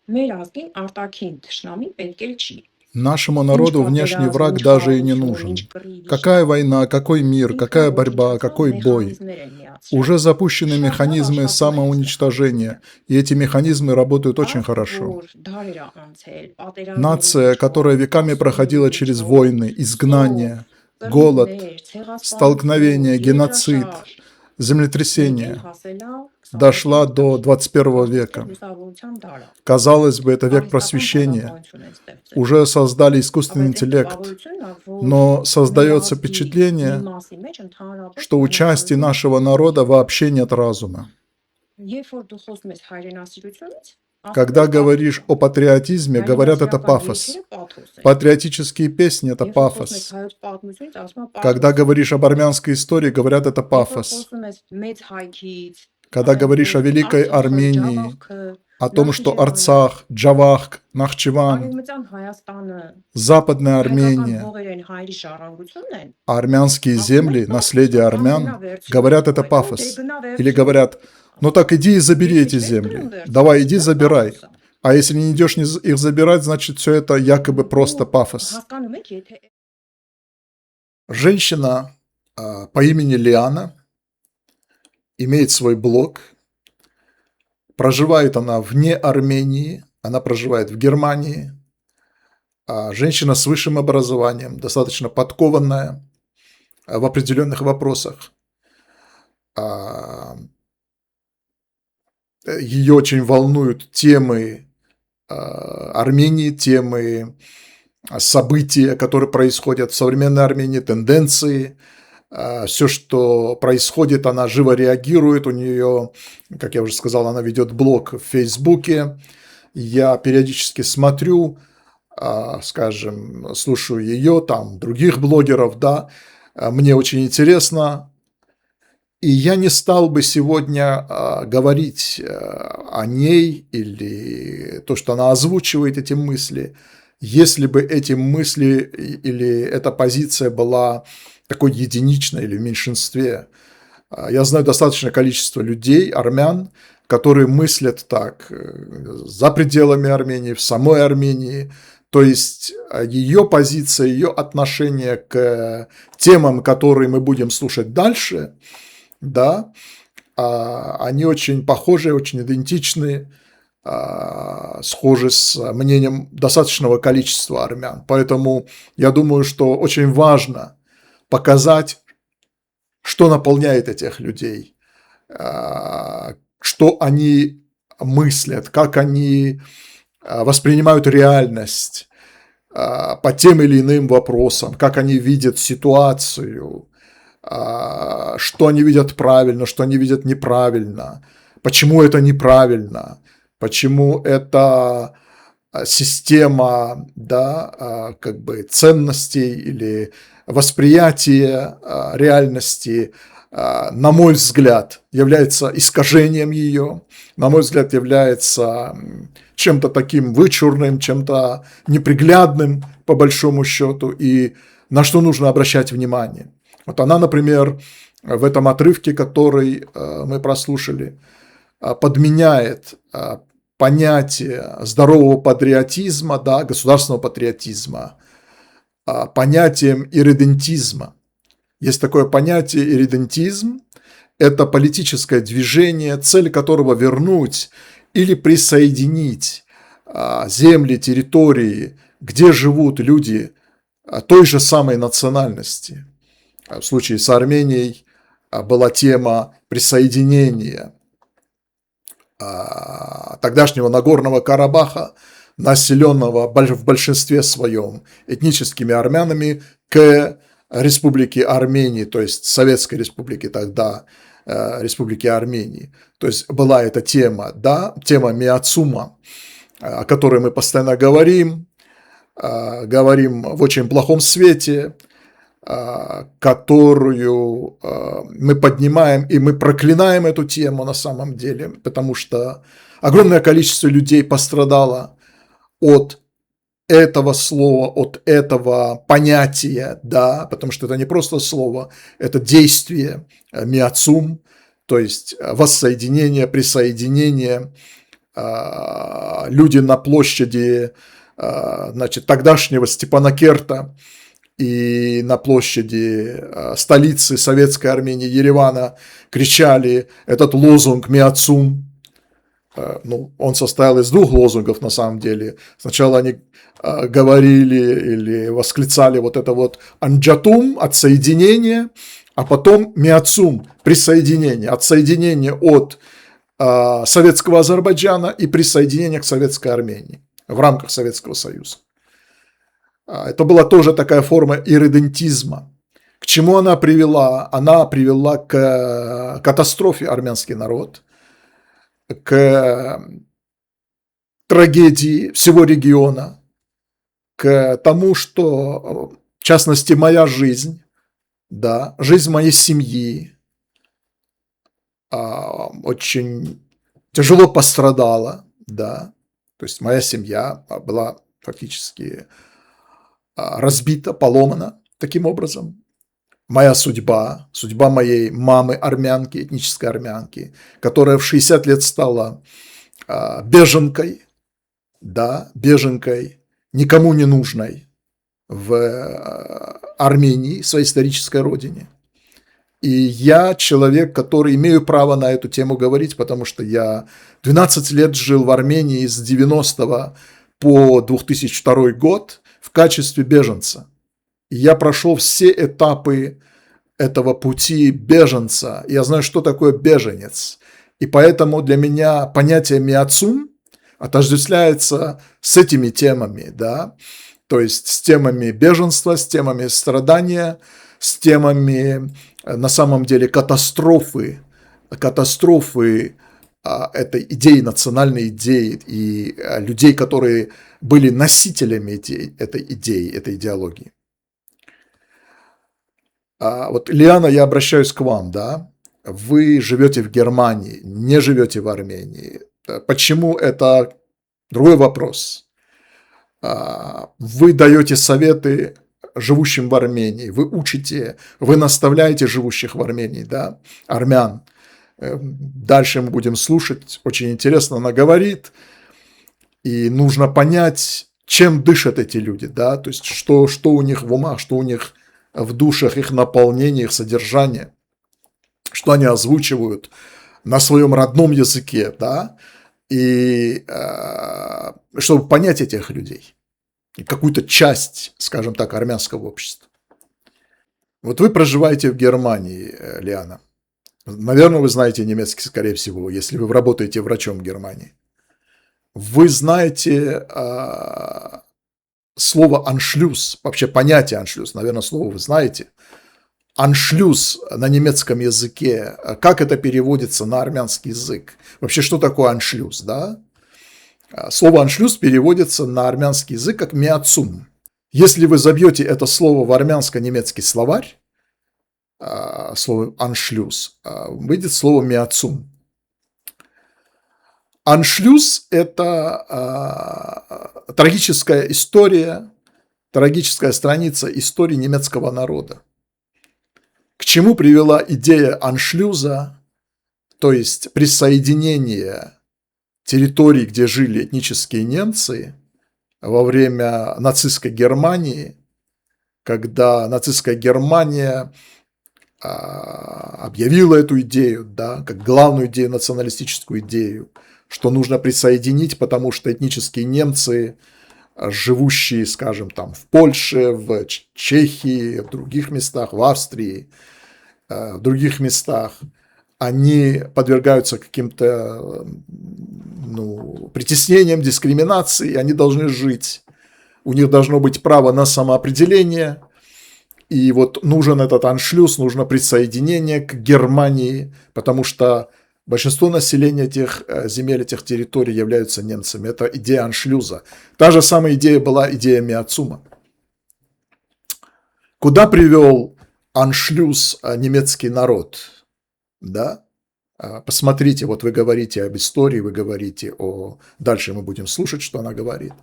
Մեր ազգին արտաքին թշնամի պետք էլ չի։ Нашему Ինչ народу внешний պատերազմ, враг ինչ даже и не խաղաղություն, ինչ нужен. կռիվ, ինչ Какая բան։ война, какой мир, Ինքն какая борьба, ոչնչացնող какой бой. մեխանիզմներ են միացրել։ Уже запущены Շատ լավ механизмы աշխատում են այս самоуничтожения, մեխանիզմները։ и эти механизмы работают очень Ազգ, хорошо. որ դարեր է անցել, պատերազմների Нация, которая միջով, веками սպասումների проходила через միջով, войны, սով, изгнание, голод, կռիվներ, ցեղասպանություն, столкновения, геноцид, երկրաշարժ, մեկ էլ землетрясения, հասել է 21-րդ дошла դար, до 21 արդյունքում века. լուսավորության դարը։ Казалось бы, это век Արհեստական просвещения. քաղաքականություն են ստեղծել։ Уже создали искусственный Բայց այն интеллект, տպավորությունն է, որ но մեր создается ազգի մի впечатление, մասի մեջ ընդհանրապես что у части բանականություն нашего կա։ народа вообще нет разума. Երբ որ դու խոսում ես հայրենասիրությունից, Когда ասում ես говоришь պաթոս о է։ патриотизме, говорят это Հայրենասիրական пафос. երգերը պաթոս են։ Патриотические песни – это Երբ որ խոսում ես пафос. հայոց պատմությունից, ասում ես Когда պաթոս։ говоришь об армянской истории, говорят это Երբ որ пафос. խոսում ես մեծ հայքից, Когда говоришь о որ Великой Արցախը, Армении, Ջավախքը, о том, что Նախիջևանը, Арцах, Джавах, Нахчеван, Արևմտյան Հայաստանը Западная հայկական Армения, հողեր են, հայերի ժառանգությունն են, армянские ասում են земли, պաթոս, наследие կամ армян, գնա վերցրու, говорят это այդտեղ դե пафос. գնա Или վերցրու, говорят, ну так иди и забери իսկ эти ինչպես գնում земли. վերցրու, Давай, иди դա забирай. պաթոս է։ А если не идешь их забирать, значит, все это якобы просто Դու пафос. հասկանում եք, եթե Женщина по имени Лиана имеет свой блог. Проживает она вне Армении, она проживает в Германии. Женщина с высшим образованием, достаточно подкованная в определенных вопросах. Ее очень волнуют темы Армении, темы события, которые происходят в современной Армении, тенденции. Все, что происходит, она живо реагирует. У нее, как я уже сказал, она ведет блог в Фейсбуке. Я периодически смотрю, скажем, слушаю ее, там, других блогеров, да. Мне очень интересно. И я не стал бы сегодня говорить о ней или то, что она озвучивает эти мысли, если бы эти мысли или эта позиция была такой единичной или в меньшинстве. Я знаю достаточное количество людей, армян, которые мыслят так за пределами Армении, в самой Армении. То есть ее позиция, ее отношение к темам, которые мы будем слушать дальше, да, они очень похожи, очень идентичны, схожи с мнением достаточного количества армян. Поэтому я думаю, что очень важно показать, что наполняет этих людей, что они мыслят, как они воспринимают реальность по тем или иным вопросам, как они видят ситуацию, что они видят правильно, что они видят неправильно, почему это неправильно, почему это система, да, как бы ценностей или восприятия реальности, на мой взгляд, является искажением ее, на мой взгляд, является чем-то таким вычурным, чем-то неприглядным, по большому счету, и на что нужно обращать внимание. Вот она, например, в этом отрывке, который мы прослушали, подменяет понятие здорового патриотизма, да, государственного патриотизма, понятием ирредентизма. Есть такое понятие ирредентизм, это политическое движение, цель которого вернуть или присоединить земли, территории, где живут люди той же самой национальности. В случае с Арменией была тема присоединения тогдашнего Нагорного Карабаха, населенного в большинстве своем этническими армянами, к Республике Армении, то есть Советской Республике тогда, Республики Армении. То есть была эта тема, да, тема Миацума, о которой мы постоянно говорим в очень плохом свете, которую мы поднимаем, и мы проклинаем эту тему на самом деле, потому что огромное количество людей пострадало от этого слова, от этого понятия, да, потому что это не просто слово, это действие миацум, то есть воссоединение, присоединение люди на площади, значит, тогдашнего Степанакерта и на площади столицы Советской Армении Еревана кричали этот лозунг «Миацум». Ну, он состоял из двух лозунгов на самом деле. Сначала они говорили или восклицали вот это вот «Анджатум» – отсоединение, а потом «Миацум» – присоединение, отсоединение от советского Азербайджана и присоединение к Советской Армении в рамках Советского Союза. Это была тоже такая форма ирредентизма. К чему она привела? Она привела к катастрофе армянский народ, к трагедии всего региона, к тому, что, в частности, моя жизнь, да, жизнь моей семьи очень тяжело пострадала, да, то есть моя семья была фактически разбита, поломана таким образом. Моя судьба, судьба моей мамы армянки, этнической армянки, которая в 60 лет стала беженкой, да, беженкой, никому не нужной в Армении, своей исторической родине. И я человек, который имею право на эту тему говорить, потому что я 12 лет жил в Армении с 90 по 2002 год в качестве беженца. И я прошел все этапы этого пути беженца. Я знаю, что такое беженец. И поэтому для меня понятие «миацум» отождествляется с этими темами, да, то есть с темами беженства, с темами страдания, с темами, на самом деле, катастрофы этой идеи, национальной идеи и людей, которые были носителями этой идеи, этой идеологии. Вот, Лиана, я обращаюсь к вам, да, вы живете в Германии, не живете в Армении. Почему это другой вопрос? Вы даете советы живущим в Армении, вы учите, вы наставляете живущих в Армении, да, армян. Дальше мы будем слушать, очень интересно она говорит, и нужно понять, чем дышат эти люди, да, то есть что у них в умах, что у них в душах, их наполнение, их содержание, что они озвучивают на своем родном языке, да, и чтобы понять этих людей, какую-то часть, скажем так, армянского общества. Вот вы проживаете в Германии, Лиана. Наверное, вы знаете немецкий, скорее всего, если вы работаете врачом в Германии. Вы знаете слово «аншлюз», вообще понятие «аншлюз», наверное, слово вы знаете. «Аншлюз» на немецком языке, как это переводится на армянский язык? Вообще, что такое «аншлюз», да? Слово «аншлюз» переводится на армянский язык как «миацум». Если вы забьете это слово в армянско-немецкий словарь, слово «аншлюз», выйдет слово «миацум». Аншлюз – это трагическая история, трагическая страница истории немецкого народа. К чему привела идея аншлюза, то есть присоединение территорий, где жили этнические немцы во время нацистской Германии, когда нацистская Германия объявила эту идею, да, как главную идею, националистическую идею, что нужно присоединить, потому что этнические немцы, живущие, скажем, там в Польше, в Чехии, в других местах, в Австрии, в других местах, они подвергаются каким-то притеснениям, дискриминации, они должны жить. У них должно быть право на самоопределение. И вот нужен этот аншлюз, нужно присоединение к Германии, потому что большинство населения этих земель, этих территорий являются немцами. Это идея аншлюза. Та же самая идея была идея миацума. Куда привел аншлюз немецкий народ? Да? Посмотрите, вот вы говорите об истории, вы говорите о... Дальше мы будем слушать, что она говорит.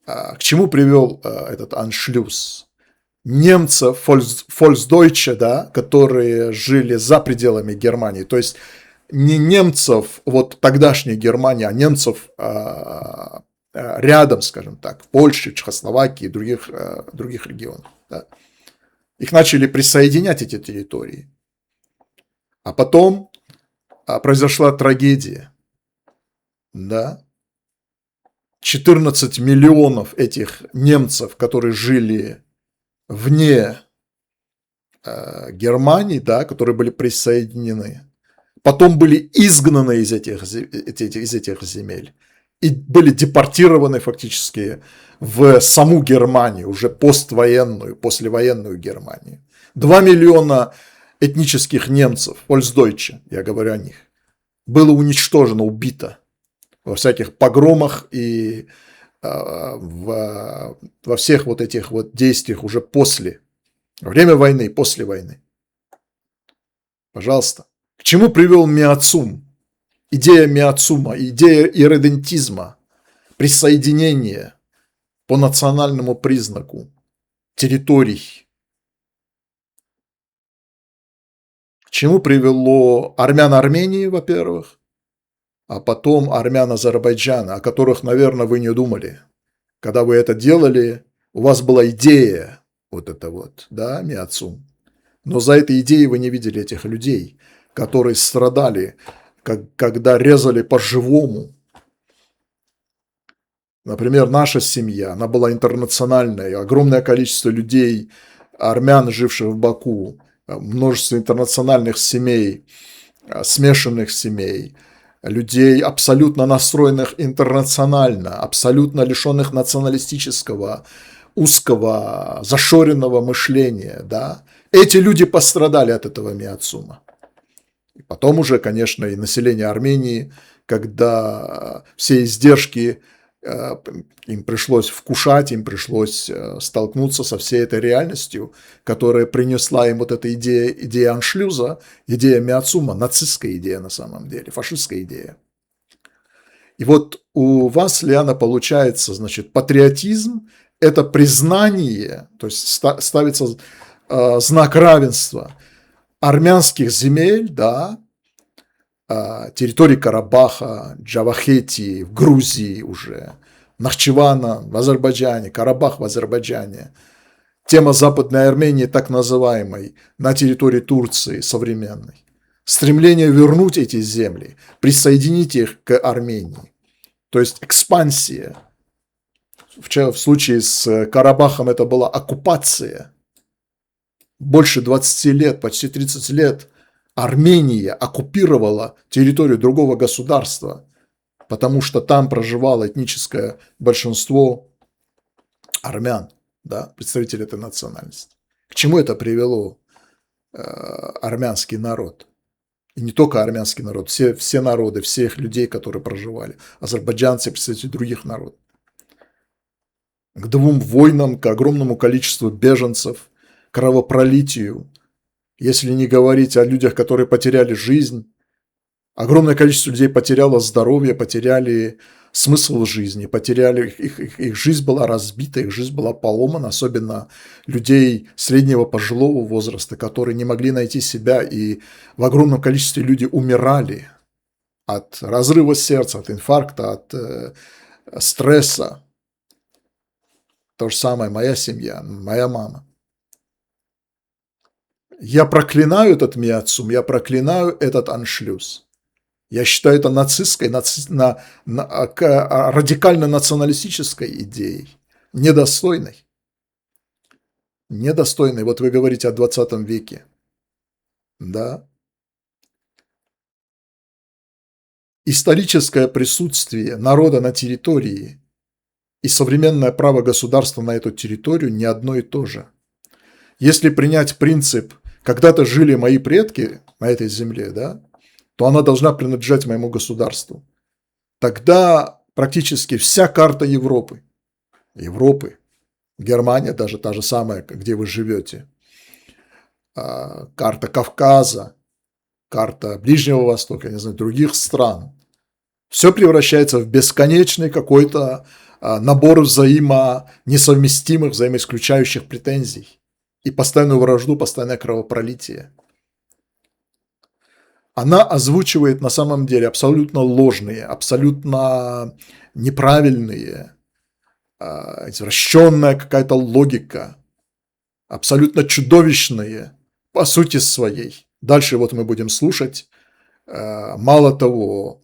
К чему привел этот аншлюз? Немцев, фольксдойче, да, которые жили за пределами Германии, то есть не немцев вот тогдашней Германии, а немцев рядом, скажем так, в Польше, Чехословакии и других регионах. Да. Их начали присоединять, эти территории. А потом произошла трагедия. Да. 14 миллионов этих немцев, которые жили вне Германии, да, которые были присоединены, потом были изгнаны из этих земель и были депортированы фактически в саму Германию, уже поствоенную, послевоенную Германию. 2 миллиона этнических немцев, Volksdeutsche, я говорю о них, было уничтожено, убито во всяких погромах и во всех вот этих вот действиях уже после, во время войны, после войны. Пожалуйста. К чему привел Миацум? Идея Миацума, идея ирредентизма, присоединения по национальному признаку территорий. К чему привело армян Армении, во-первых, а потом армян Азербайджана, о которых, наверное, вы не думали. Когда вы это делали, у вас была идея, вот это вот, да, Миацум. Но за этой идеей вы не видели этих людей, которые страдали, когда резали по-живому. Например, наша семья, она была интернациональной, огромное количество людей, армян, живших в Баку, множество интернациональных семей, смешанных семей, людей, абсолютно настроенных интернационально, абсолютно лишенных националистического, узкого, зашоренного мышления, да. Эти люди пострадали от этого Миацума. И потом уже, конечно, и население Армении, когда все издержки им пришлось вкушать, им пришлось столкнуться со всей этой реальностью, которая принесла им вот эта идея аншлюза, идея Миацума, нацистская идея на самом деле, фашистская идея. И вот у вас, Лиана, получается, значит, патриотизм – это признание, то есть ставится знак равенства армянских земель, да, территории Карабаха, Джавахетии, в Грузии уже, Нахчевана в Азербайджане, Карабах в Азербайджане, тема Западной Армении, так называемой, на территории Турции современной, стремление вернуть эти земли, присоединить их к Армении, то есть экспансия. В случае с Карабахом это была оккупация. Больше 20 лет, почти 30 лет Армения оккупировала территорию другого государства, потому что там проживало этническое большинство армян, да, представителей этой национальности. К чему это привело армянский народ? И не только армянский народ, все народы, всех людей, которые проживали, азербайджанцы, представители других народов. К 2 войнам, к огромному количеству беженцев, кровопролитию, если не говорить о людях, которые потеряли жизнь, огромное количество людей потеряло здоровье, потеряли смысл жизни, потеряли, их жизнь была разбита, их жизнь была поломана, особенно людей среднего пожилого возраста, которые не могли найти себя, и в огромном количестве люди умирали от разрыва сердца, от инфаркта, от стресса. То же самое моя семья, моя мама. Я проклинаю этот Миацум, я проклинаю этот аншлюз. Я считаю это нацистской, радикально-националистической идеей, недостойной. Недостойной. Вот вы говорите о 20 веке. Да. Историческое присутствие народа на территории и современное право государства на эту территорию не одно и то же. Если принять принцип «когда-то жили мои предки на этой земле», да, то она должна принадлежать моему государству. Тогда практически вся карта Европы, Германия даже та же самая, где вы живете, карта Кавказа, карта Ближнего Востока, я не знаю, других стран, все превращается в бесконечный какой-то набор несовместимых, взаимоисключающих претензий и постоянную вражду, постоянное кровопролитие. она озвучивает на самом деле абсолютно ложные, абсолютно неправильные, извращенная какая-то логика, абсолютно чудовищные по сути своей. Дальше вот мы будем слушать, мало того,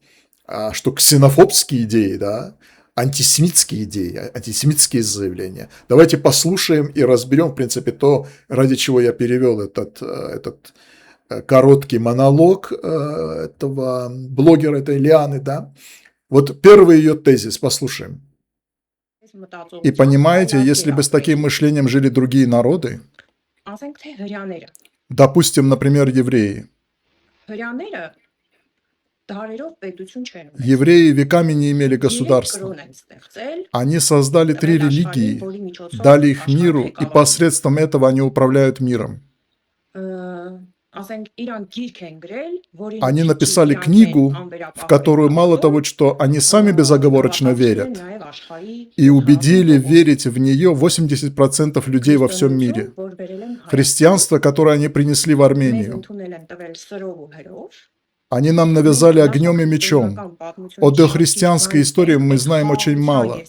что ксенофобские идеи, да, антисемитские идеи, антисемитские заявления. Давайте послушаем и разберем, в принципе, то, ради чего я перевел этот короткий монолог этого блогера, этой Лианы, да. Вот первый ее тезис, послушаем. И понимаете, если бы с таким мышлением жили другие народы, Ասենք թե հрյաները։ допустим, например, евреи. Հрյաները դարերով պետություն չեն ունեցել։ Евреи веками не имели Երեք государства. կրոն են ստեղծել, Они создали 3 տվել աշխարհին, религии, որի միջոցով дали их աշխարհը миру, и ղեկավարում։ посредством этого они управляют миром. Ասենք իրան գիրք են գրել, որի Они միջոցով написали իրանք книгу, են в անվերապահ которую мало ղեկավարում, того, что они сами безоговорочно գաղափարել верят, նաև աշխարհի и убедили 70%, верить в нее 80% людей во всем мире. որ վերել են Հայաստան, Христианство, которое они принесли в մեզ Армению, ընդունել են տվել սրով ու հրով, они нам навязали огнем и мечом. О дохристианской истории мы знаем очень мало.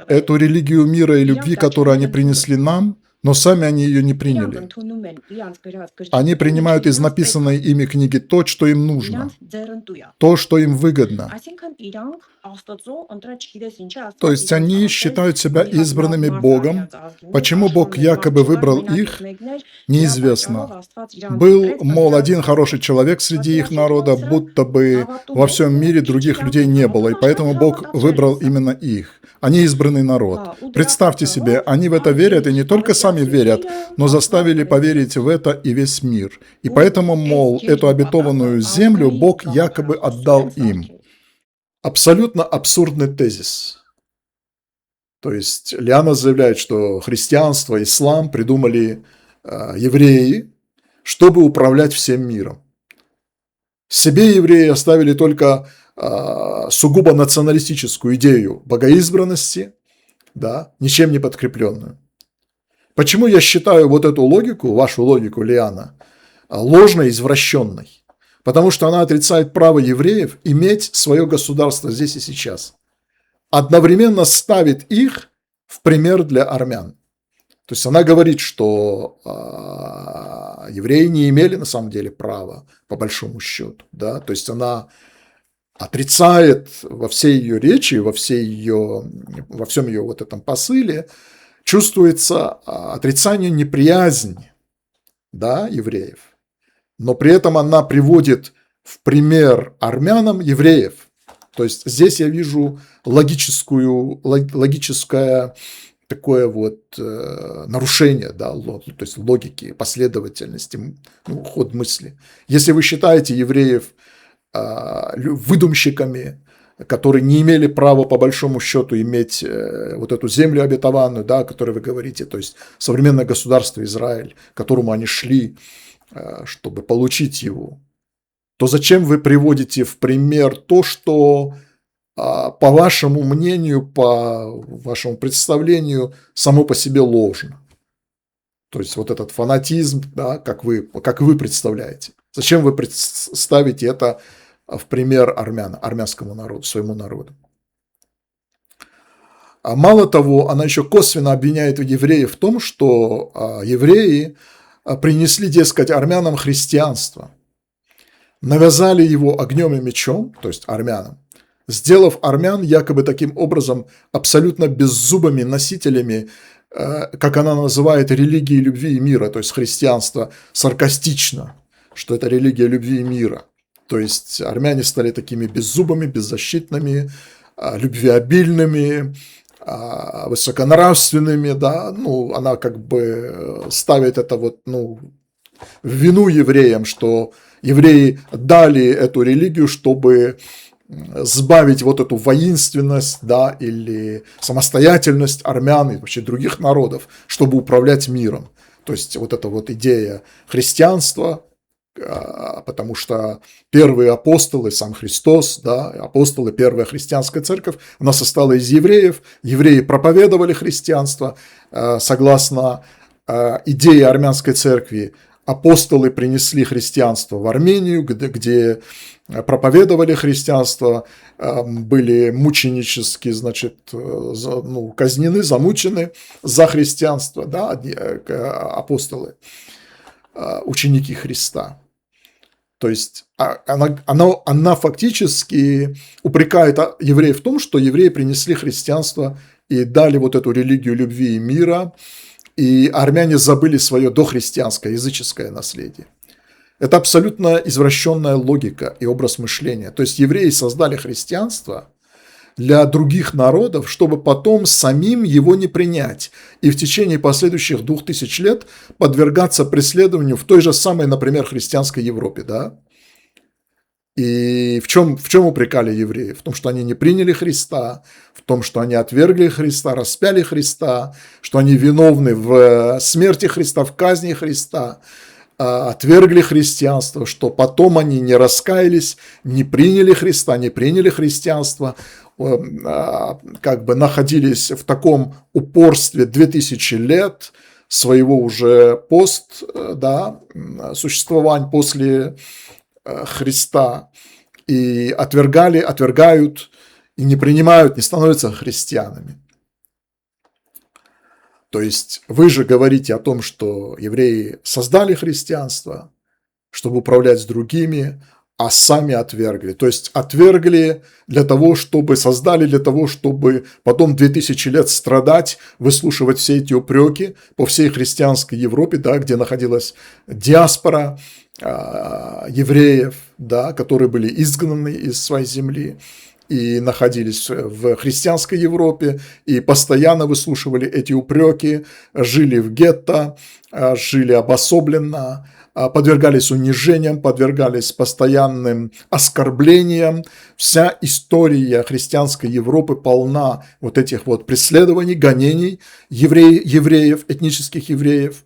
Эту религию мира и любви, которую они принесли нам, но сами они ее не приняли. Они принимают из написанной ими книги то, что им нужно, то, что им выгодно. То есть они считают себя избранными Богом. Почему Бог якобы выбрал их, неизвестно. Был, мол, один хороший человек среди их народа, будто бы во всем мире других людей не было, и поэтому Бог выбрал именно их. Они избранный народ. Представьте себе, они в это верят, и не только сами верят, но заставили поверить в это и весь мир. И поэтому, мол, эту обетованную землю Бог якобы отдал им. Абсолютно абсурдный тезис. То есть Лиана заявляет, что христианство, ислам придумали евреи, чтобы управлять всем миром. Себе евреи оставили только сугубо националистическую идею богоизбранности, да, ничем не подкрепленную. Почему я считаю вот эту логику, вашу логику, Лиана, ложной, извращенной? Потому что она отрицает право евреев иметь свое государство здесь и сейчас. Одновременно ставит их в пример для армян. То есть она говорит, что евреи не имели на самом деле права, по большому счету. Да? То есть она отрицает во всей ее речи, во всем ее вот этом посыле, чувствуется отрицание, неприязнь, да, евреев. Но при этом она приводит в пример армянам евреев. То есть здесь я вижу логическое такое вот нарушение, да, то есть логики, последовательности, ход мысли. Если вы считаете евреев выдумщиками, которые не имели права по большому счету иметь вот эту землю обетованную, да, о которой вы говорите, то есть современное государство Израиль, к которому они шли, чтобы получить его, то зачем вы приводите в пример то, что, по вашему мнению, по вашему представлению, само по себе ложно? То есть вот этот фанатизм, да, как вы представляете. Зачем вы ставите это в пример армянскому народу, своему народу? А мало того, она еще косвенно обвиняет евреев в том, что евреи принесли, дескать, армянам христианство, навязали его огнем и мечом, то есть армянам, сделав армян якобы таким образом абсолютно беззубыми носителями, как она называет, религии любви и мира, то есть христианство саркастично, что это религия любви и мира. То есть армяне стали такими беззубыми, беззащитными, любвеобильными, высоконравственными, да, она как бы ставит это вот, в вину евреям, что евреи дали эту религию, чтобы сбавить вот эту воинственность, да, или самостоятельность армян и вообще других народов, чтобы управлять миром. То есть вот эта вот идея христианства, потому что первые апостолы, сам Христос, да, апостолы, первая христианская церковь, она состояла из евреев, евреи проповедовали христианство, согласно идее армянской церкви, апостолы принесли христианство в Армению, где проповедовали христианство, были мученически, значит, казнены, замучены за христианство, да, апостолы, ученики Христа. То есть она фактически упрекает евреев в том, что евреи принесли христианство и дали вот эту религию любви и мира, и армяне забыли свое дохристианское языческое наследие. Это абсолютно извращенная логика и образ мышления. То есть евреи создали христианство для других народов, чтобы потом самим его не принять и в течение последующих 2000 лет подвергаться преследованию в той же самой, например, христианской Европе, да? И в чем упрекали евреев? В том, что они не приняли Христа, в том, что они отвергли Христа, распяли Христа, что они виновны в смерти Христа, в казни Христа, отвергли христианство, что потом они не раскаялись, не приняли Христа, не приняли христианство, как бы находились в таком упорстве 2000 лет своего уже существования после Христа, и отвергают и не принимают, не становятся христианами. То есть вы же говорите о том, что евреи создали христианство, чтобы управлять с другими, а сами отвергли. То есть отвергли создали для того, чтобы потом 2000 лет страдать, выслушивать все эти упреки по всей христианской Европе, да, где находилась диаспора евреев, да, которые были изгнаны из своей земли и находились в христианской Европе, и постоянно выслушивали эти упреки, жили в гетто, жили обособленно, подвергались унижениям, подвергались постоянным оскорблениям. Вся история христианской Европы полна вот этих вот преследований, гонений евреев, этнических евреев,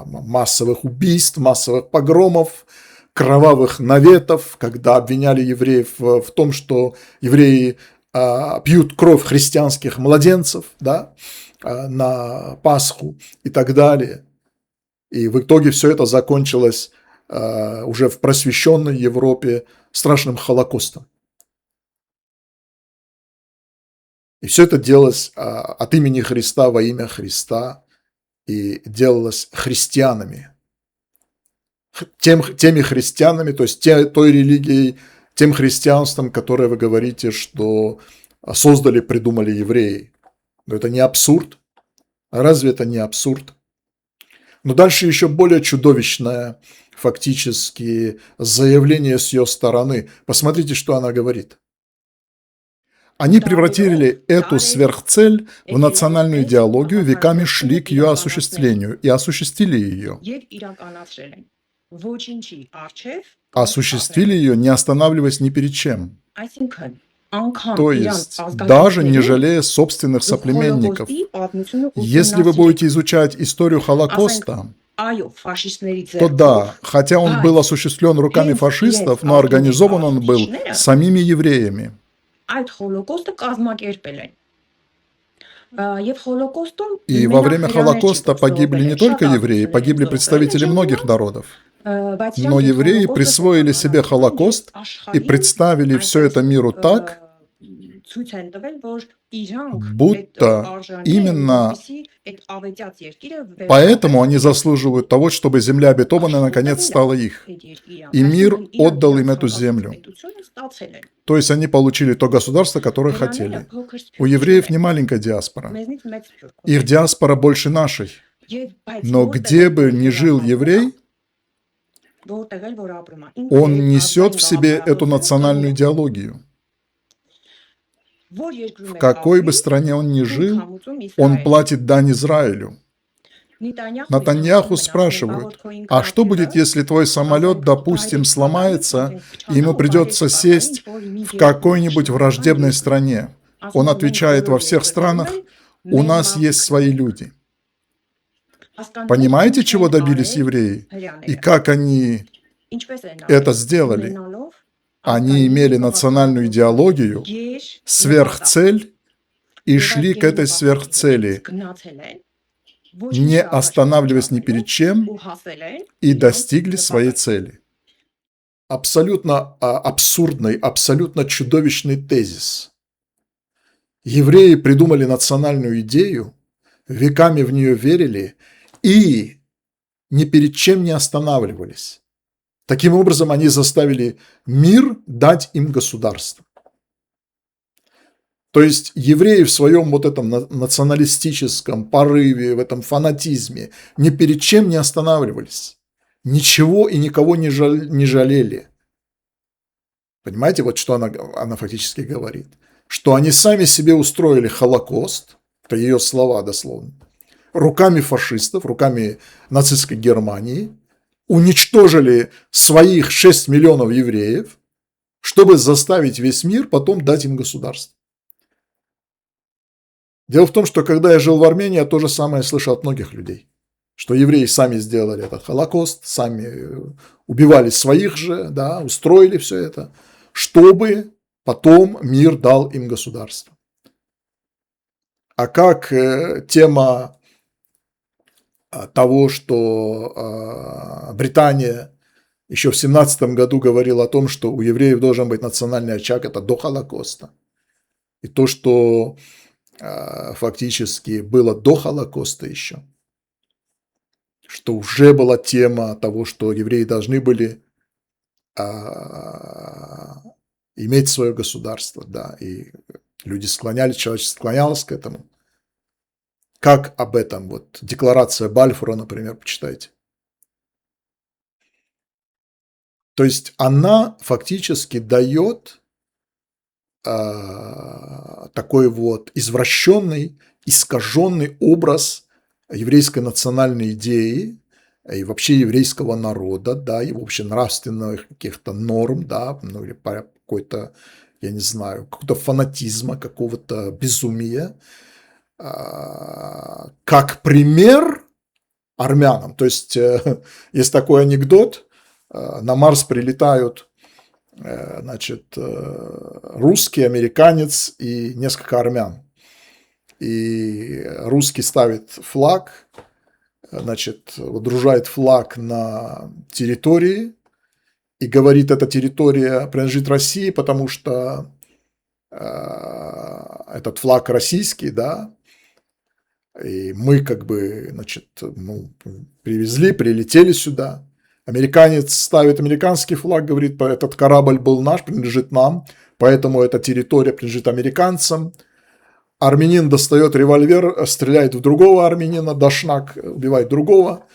массовых убийств, массовых погромов, кровавых наветов, когда обвиняли евреев в том, что евреи пьют кровь христианских младенцев, да, на Пасху и так далее. И в итоге все это закончилось уже в просвещенной Европе страшным Холокостом. И все это делалось от имени Христа, во имя Христа, и делалось христианами. Теми христианами, то есть той религией, тем христианством, которое вы говорите, что создали, придумали евреи. Но это не абсурд? Разве это не абсурд? Но дальше еще более чудовищное фактически заявление с ее стороны. Посмотрите, что она говорит. Они превратили эту сверхцель в национальную идеологию, веками шли к ее осуществлению и осуществили ее. Осуществили ее, не останавливаясь ни перед чем. То есть, даже не жалея собственных соплеменников. Если вы будете изучать историю Холокоста, то да, хотя он был осуществлен руками фашистов, но организован он был самими евреями. И во время Холокоста погибли не только евреи, погибли представители многих народов. Но евреи присвоили себе Холокост и представили все это миру так, будто именно поэтому они заслуживают того, чтобы земля обетованная наконец стала их. И мир отдал им эту землю. То есть они получили то государство, которое хотели. У евреев не маленькая диаспора. Их диаспора больше нашей. Но где бы ни жил еврей, он несет в себе эту национальную идеологию. В какой бы стране он ни жил, он платит дань Израилю. Натаньяху спрашивают, а что будет, если твой самолет, допустим, сломается, и ему придется сесть в какой-нибудь враждебной стране? Он отвечает, во всех странах у нас есть свои люди. Понимаете, чего добились евреи? И как они это сделали? Они имели национальную идеологию, сверхцель, и шли к этой сверхцели. не останавливаясь ни перед чем, и достигли своей цели. Абсолютно абсурдный, абсолютно чудовищный тезис. Евреи придумали национальную идею, веками в нее верили и ни перед чем не останавливались. Таким образом, они заставили мир дать им государство. То есть евреи в своем вот этом националистическом порыве, в этом фанатизме ни перед чем не останавливались. Ничего и никого не жалели. Понимаете, вот что она фактически говорит? Что они сами себе устроили Холокост, это ее слова дословно, руками фашистов, руками нацистской Германии, уничтожили своих 6 миллионов евреев, чтобы заставить весь мир потом дать им государство. Дело в том, что когда я жил в Армении, я то же самое слышал от многих людей, что евреи сами сделали этот Холокост, сами убивали своих же, да, устроили все это, чтобы потом мир дал им государство. А как тема того, что Британия еще в 17 году говорила о том, что у евреев должен быть национальный очаг, это до Холокоста. И то, что фактически было до Холокоста еще, что уже была тема того, что евреи должны были иметь свое государство, да, и люди склонялись, человечество склонялось к этому. Как об этом, вот, декларация Бальфура, например, почитайте. То есть она фактически дает такой вот извращенный, искаженный образ еврейской национальной идеи и вообще еврейского народа, да, и вообще нравственных каких-то норм, да, ну или какой-то, я не знаю, какого-то фанатизма, какого-то безумия, как пример армянам. То есть есть такой анекдот, на Марс прилетают, значит, русский, американец и несколько армян. И русский ставит флаг, значит, водружает флаг на территории и говорит, эта территория принадлежит России, потому что этот флаг российский, да, и мы как бы, значит, ну, прилетели сюда. Американец ставит американский флаг, говорит, этот корабль был наш, принадлежит нам, поэтому эта территория принадлежит американцам. Армянин достает револьвер, стреляет в другого армянина, дашнак убивает другого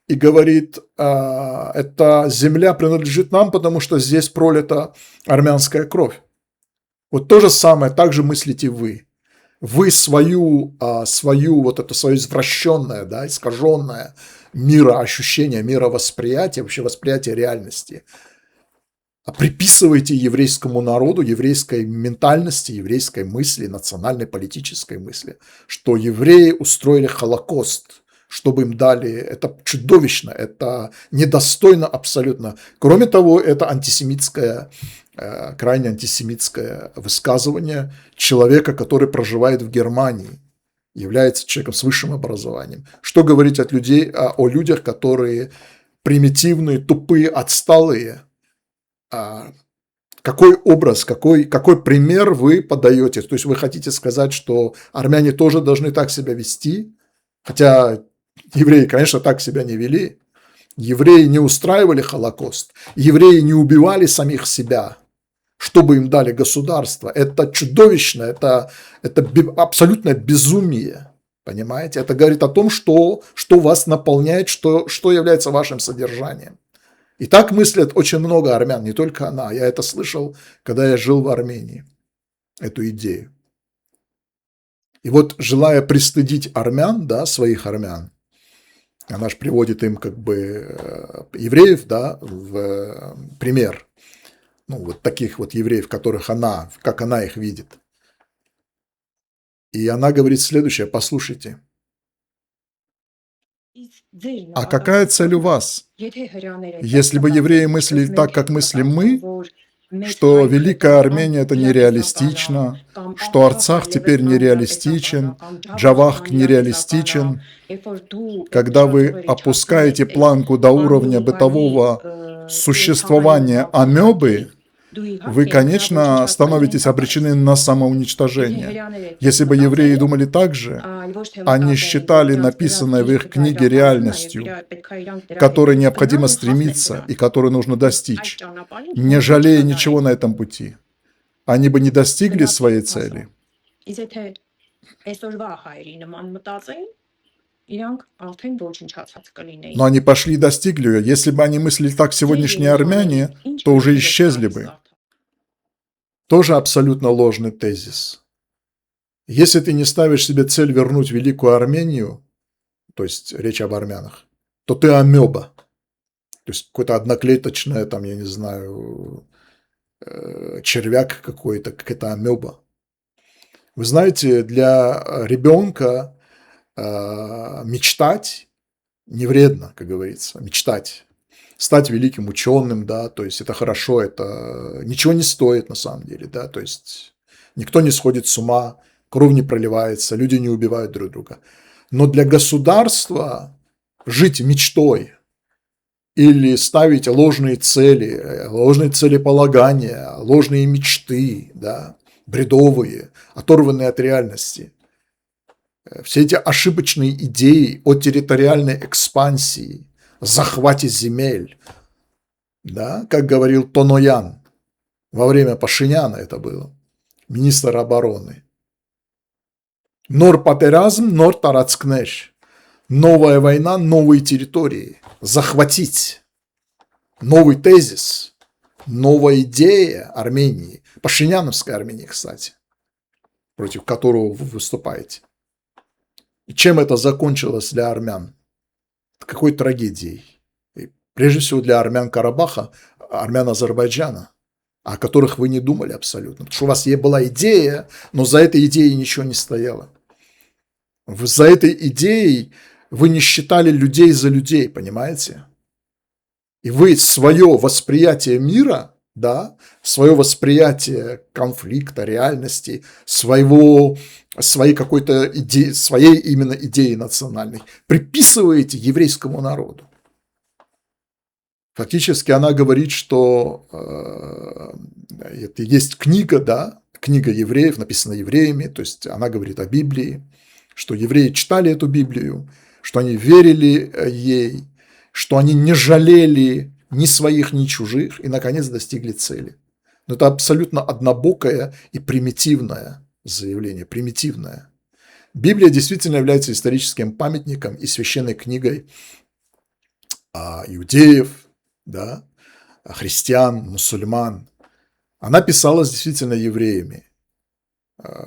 и говорит, эта земля принадлежит нам, потому что здесь пролита армянская кровь. Вот то же самое, так же мыслите вы. Вы свою вот это свое извращенное, да, искаженное мироощущение, мировосприятие, вообще восприятие реальности приписываете еврейскому народу, еврейской ментальности, еврейской мысли, национальной политической мысли, что евреи устроили Холокост, чтобы им дали, это чудовищно, это недостойно абсолютно. Кроме того, это антисемитское, крайне антисемитское высказывание человека, который проживает в Германии, является человеком с высшим образованием. Что говорить о людях, которые примитивные, тупые, отсталые? Какой образ, какой пример вы подаете? То есть вы хотите сказать, что армяне тоже должны так себя вести? Хотя евреи, конечно, так себя не вели. Евреи не устраивали Холокост. Евреи не убивали самих себя, чтобы им дали государство. Это чудовищно, это абсолютное безумие. Понимаете? Это говорит о том, что вас наполняет, что является вашим содержанием. И так мыслят очень много армян, не только она. Я это слышал, когда я жил в Армении, эту идею. И вот, желая пристыдить армян, да, своих армян, она же приводит им как бы евреев, да, в пример. Ну, вот таких вот евреев, как она их видит. И она говорит следующее, послушайте. А какая цель у вас? Если бы евреи мыслили так, как мыслим мы, что Великая Армения – это нереалистично, что Арцах теперь нереалистичен, Джавах нереалистичен. Когда вы опускаете планку до уровня бытового существования амебы, вы, конечно, становитесь обречены на самоуничтожение. Если бы евреи думали так же, они считали написанное в их книге реальностью, к которой необходимо стремиться и которую нужно достичь, не жалея ничего на этом пути. Они бы не достигли своей цели. Но они пошли и достигли ее. Если бы они мыслили так сегодняшние армяне, то уже исчезли бы. Тоже абсолютно ложный тезис. Если ты не ставишь себе цель вернуть Великую Армению, то есть речь об армянах, то ты амеба. То есть какое-то одноклеточное, там, я не знаю, червяк какой-то, какая-то амеба. Вы знаете, для ребенка мечтать не вредно, как говорится, мечтать. Стать великим ученым, да, то есть это хорошо, это ничего не стоит на самом деле, да, то есть никто не сходит с ума, кровь не проливается, люди не убивают друг друга. Но для государства жить мечтой или ставить ложные целеполагания, ложные мечты, да, бредовые, оторванные от реальности, все эти ошибочные идеи о территориальной экспансии, захвате земель, да, как говорил Тоноян, во время Пашиняна это было, министр обороны. Нор патеразм, нор тарацкнеш. Новая война, новые территории. Захватить. Новый тезис, новая идея Армении, Пашиняновской Армении, кстати, против которого вы выступаете. И чем это закончилось для армян? Какой трагедией? И прежде всего для армян Карабаха, армян Азербайджана, о которых вы не думали абсолютно. Потому что у вас была идея, но за этой идеей ничего не стояло. За этой идеей вы не считали людей за людей, понимаете? И вы свое восприятие мира, да, свое восприятие конфликта, реальности, своей какой-то идеи, своей именно идеи национальной приписываете еврейскому народу. Фактически она говорит, что это есть книга, да, книга евреев, написанная евреями, то есть она говорит о Библии, что евреи читали эту Библию, что они верили ей, что они не жалели ни своих, ни чужих и, наконец, достигли цели. Но это абсолютно однобокое и примитивное заявление, примитивное. Библия действительно является историческим памятником и священной книгой иудеев, да, христиан, мусульман. Она писалась действительно евреями,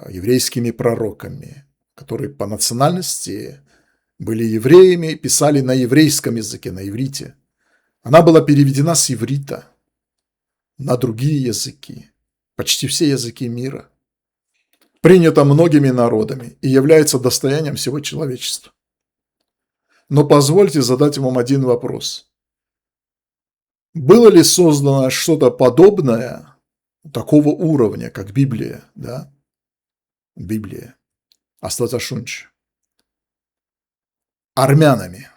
еврейскими пророками, которые по национальности были евреями, писали на еврейском языке, на иврите. Она была переведена с иврита на другие языки, почти все языки мира, принята многими народами и является достоянием всего человечества. Но позвольте задать вам один вопрос. Было ли создано что-то подобное такого уровня, как Библия, да? Библия, Астаташунч, армянами,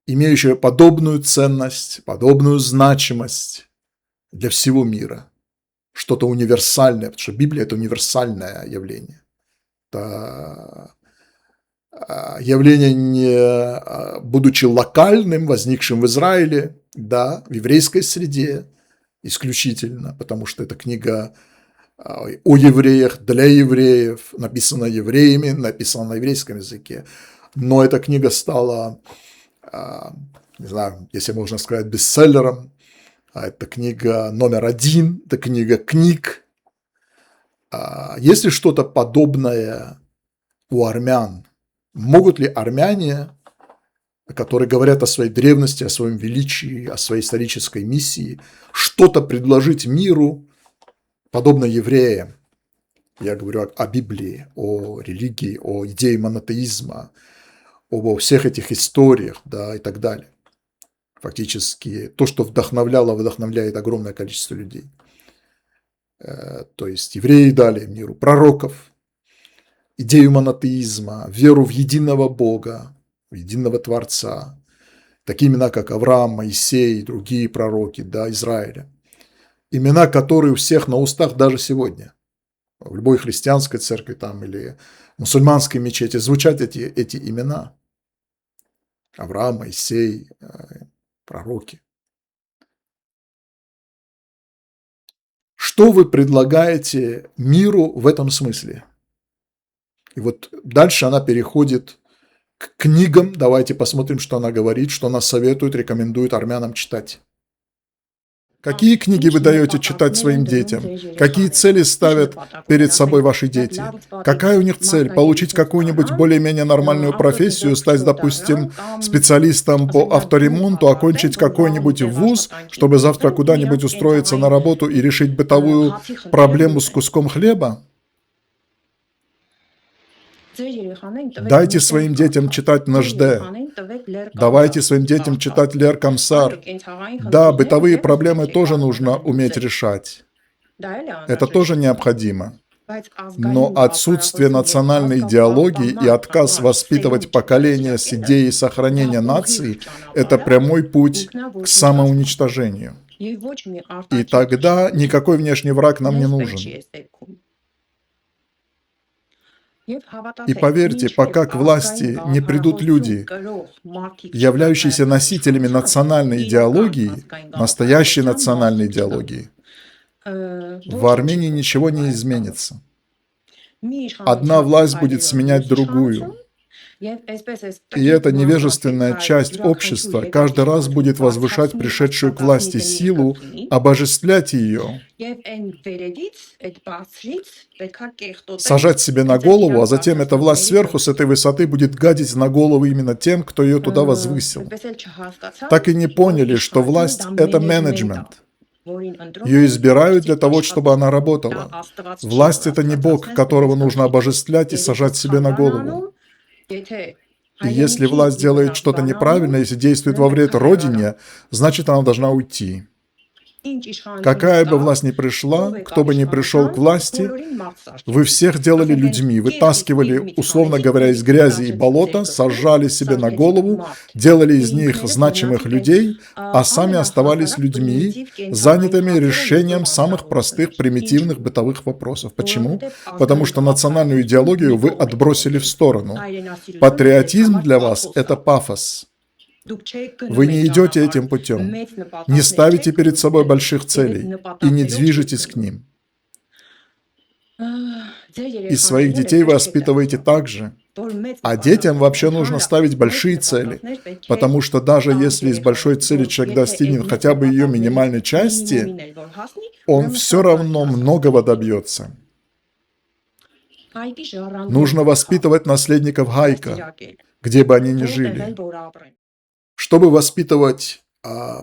имеющая подобную ценность, подобную значимость для всего мира, что-то универсальное, потому что Библия – это универсальное явление. Это явление, не будучи локальным, возникшим в Израиле, да, в еврейской среде исключительно, потому что это книга о евреях, для евреев, написана евреями, написана на еврейском языке. Но эта книга стала, не знаю, если можно сказать, бестселлером. Это книга номер 1, это книга книг. Есть ли что-то подобное у армян? Могут ли армяне, которые говорят о своей древности, о своем величии, о своей исторической миссии, что-то предложить миру, подобно евреям? Я говорю о Библии, о религии, о идее монотеизма, обо всех этих историях, да, и так далее. Фактически то, что вдохновляло, вдохновляет огромное количество людей. То есть евреи дали миру пророков, идею монотеизма, веру в единого Бога, в единого Творца. Такие имена, как Авраам, Моисей, другие пророки, да, Израиля. Имена, которые у всех на устах даже сегодня. В любой христианской церкви там, или мусульманской мечети звучат эти имена. Авраам, Моисей, пророки. Что вы предлагаете миру в этом смысле? И вот дальше она переходит к книгам. Давайте посмотрим, что она говорит, что она советует, рекомендует армянам читать. Какие книги вы даете читать своим детям? Какие цели ставят перед собой ваши дети? Какая у них цель? Получить какую-нибудь более-менее нормальную профессию, стать, допустим, специалистом по авторемонту, окончить какой-нибудь вуз, чтобы завтра куда-нибудь устроиться на работу и решить бытовую проблему с куском хлеба? Дайте своим детям читать Нажде. Давайте своим детям читать Лер Камсар. Да, бытовые проблемы тоже нужно уметь решать. Это тоже необходимо. Но отсутствие национальной идеологии и отказ воспитывать поколение с идеей сохранения нации – это прямой путь к самоуничтожению. И тогда никакой внешний враг нам не нужен. И поверьте, пока к власти не придут люди, являющиеся носителями национальной идеологии, настоящей национальной идеологии, в Армении ничего не изменится. Одна власть будет сменять другую. И эта невежественная часть общества каждый раз будет возвышать пришедшую к власти силу, обожествлять ее, сажать себе на голову, а затем эта власть сверху с этой высоты будет гадить на голову именно тем, кто ее туда возвысил. Так и не поняли, что власть – это менеджмент. Ее избирают для того, чтобы она работала. Власть – это не Бог, которого нужно обожествлять и сажать себе на голову. И если власть делает что-то неправильно, если действует во вред Родине, значит, она должна уйти. Какая бы власть ни пришла, кто бы ни пришел к власти, вы всех делали людьми, вытаскивали, условно говоря, из грязи и болота, сажали себе на голову, делали из них значимых людей, а сами оставались людьми, занятыми решением самых простых, примитивных бытовых вопросов. Почему? Потому что национальную идеологию вы отбросили в сторону. Патриотизм для вас – это пафос. Вы не идете этим путем, не ставите перед собой больших целей и не движетесь к ним. И своих детей вы воспитываете так же. А детям вообще нужно ставить большие цели, потому что даже если из большой цели человек достигнет хотя бы ее минимальной части, он все равно многого добьется. Нужно воспитывать наследников Гайка, где бы они ни жили. Чтобы воспитывать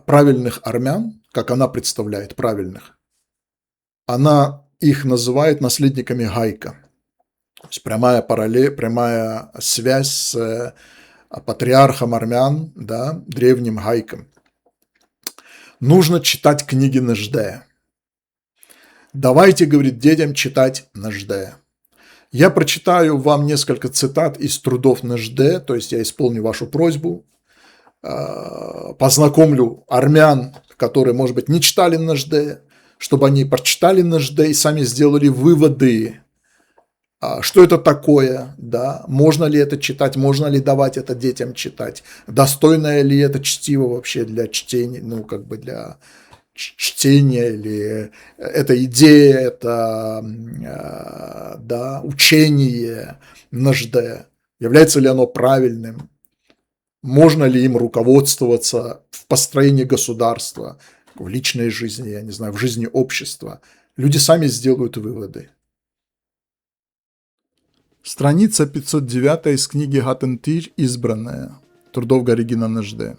правильных армян, как она представляет правильных, она их называет наследниками Гайка. То есть прямая параллель, прямая связь с патриархом армян, да, древним Гайком. Нужно читать книги Нажде. Давайте, говорит, детям читать Нажде. Я прочитаю вам несколько цитат из трудов Нажде, то есть я исполню вашу просьбу, познакомлю армян, которые, может быть, не читали Нажде, чтобы они прочитали Нажде и сами сделали выводы, что это такое, да, можно ли это читать, можно ли давать это детям читать, достойное ли это чтиво вообще для чтения, ну, как бы для чтения, или это идея, это, да, учение Нажде, является ли оно правильным. Можно ли им руководствоваться в построении государства, в личной жизни, я не знаю, в жизни общества? Люди сами сделают выводы. Страница 509 из книги Гатентир «Избранная» трудов Горигина Нажде.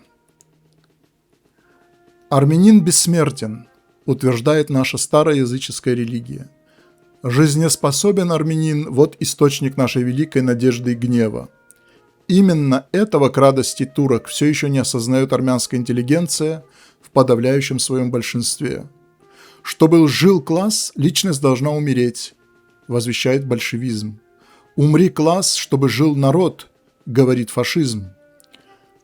Армянин бессмертен, утверждает наша старая языческая религия. Жизнеспособен армянин – вот источник нашей великой надежды и гнева. Именно этого, к радости турок, все еще не осознает армянская интеллигенция в подавляющем своем большинстве. Чтобы жил класс, личность должна умереть, возвещает большевизм. Умри класс, чтобы жил народ, говорит фашизм.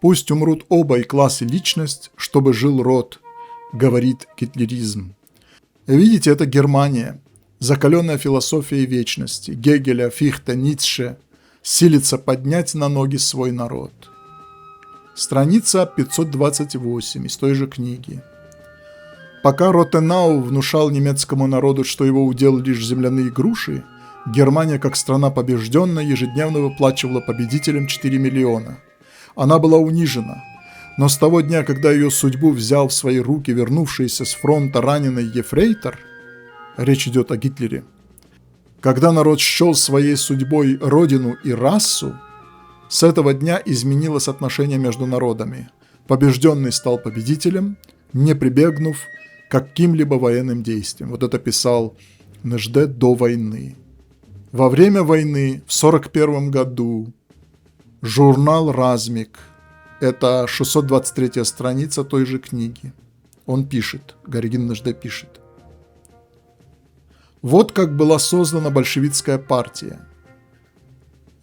Пусть умрут оба, и класс, и личность, чтобы жил род, говорит гитлеризм. Видите, это Германия, закаленная философией вечности, Гегеля, Фихте, Ницше, силится поднять на ноги свой народ. Страница 528 из той же книги. Пока Ротенау внушал немецкому народу, что его удел лишь земляные груши, Германия, как страна побежденная, ежедневно выплачивала победителям 4 миллиона. Она была унижена, но с того дня, когда ее судьбу взял в свои руки вернувшийся с фронта раненый ефрейтор, речь идет о Гитлере, когда народ счел своей судьбой родину и расу, с этого дня изменилось отношение между народами. Побежденный стал победителем, не прибегнув к каким-либо военным действиям. Вот это писал Нежде до войны. Во время войны, в 1941 году, журнал «Размик», это 623 страница той же книги, он пишет, Гаригин Нежде пишет: вот как была создана большевистская партия.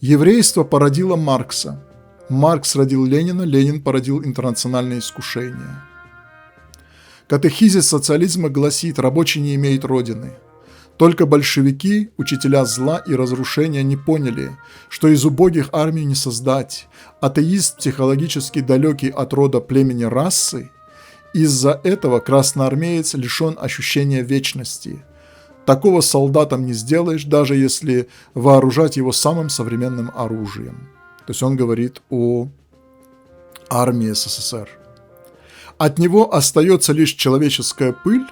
Еврейство породило Маркса, Маркс родил Ленина, Ленин породил интернациональное искушение. Катехизис социализма гласит: рабочий не имеет родины. Только большевики, учителя зла и разрушения, не поняли, что из убогих армию не создать. Атеист, психологически далекий от рода, племени, расы, из-за этого красноармеец лишен ощущения вечности. Такого солдатом не сделаешь, даже если вооружать его самым современным оружием. То есть он говорит о армии СССР. От него остается лишь человеческая пыль,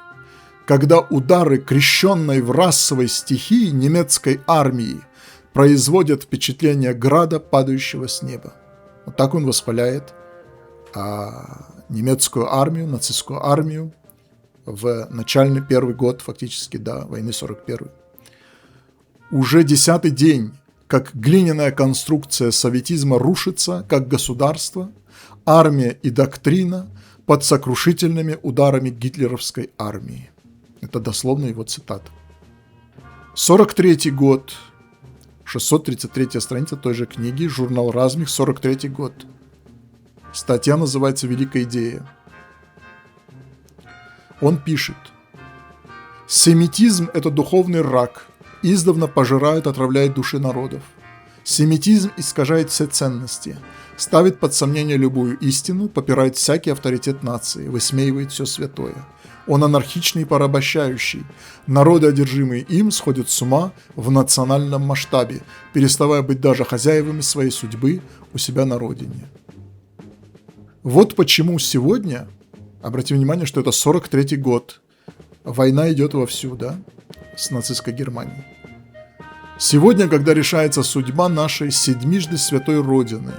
когда удары крещенной в расовой стихии немецкой армии производят впечатление града, падающего с неба. Вот так он восхваляет немецкую армию, нацистскую армию в начальный первый год, фактически, войны 41. Уже 10-й день, как глиняная конструкция советизма рушится, как государство, армия и доктрина под сокрушительными ударами гитлеровской армии. Это дословно его цитата. 43-й год, 633 страница той же книги, журнал «Размик», 43-й год. Статья называется «Великая идея». Он пишет: «Семитизм – это духовный рак, издавна пожирает, отравляет души народов. Семитизм искажает все ценности, ставит под сомнение любую истину, попирает всякий авторитет нации, высмеивает все святое. Он анархичный и порабощающий. Народы, одержимые им, сходят с ума в национальном масштабе, переставая быть даже хозяевами своей судьбы у себя на родине». Вот почему сегодня, обратим внимание, что это 43-й год, война идет вовсю, с нацистской Германией. Сегодня, когда решается судьба нашей седьмижды святой Родины,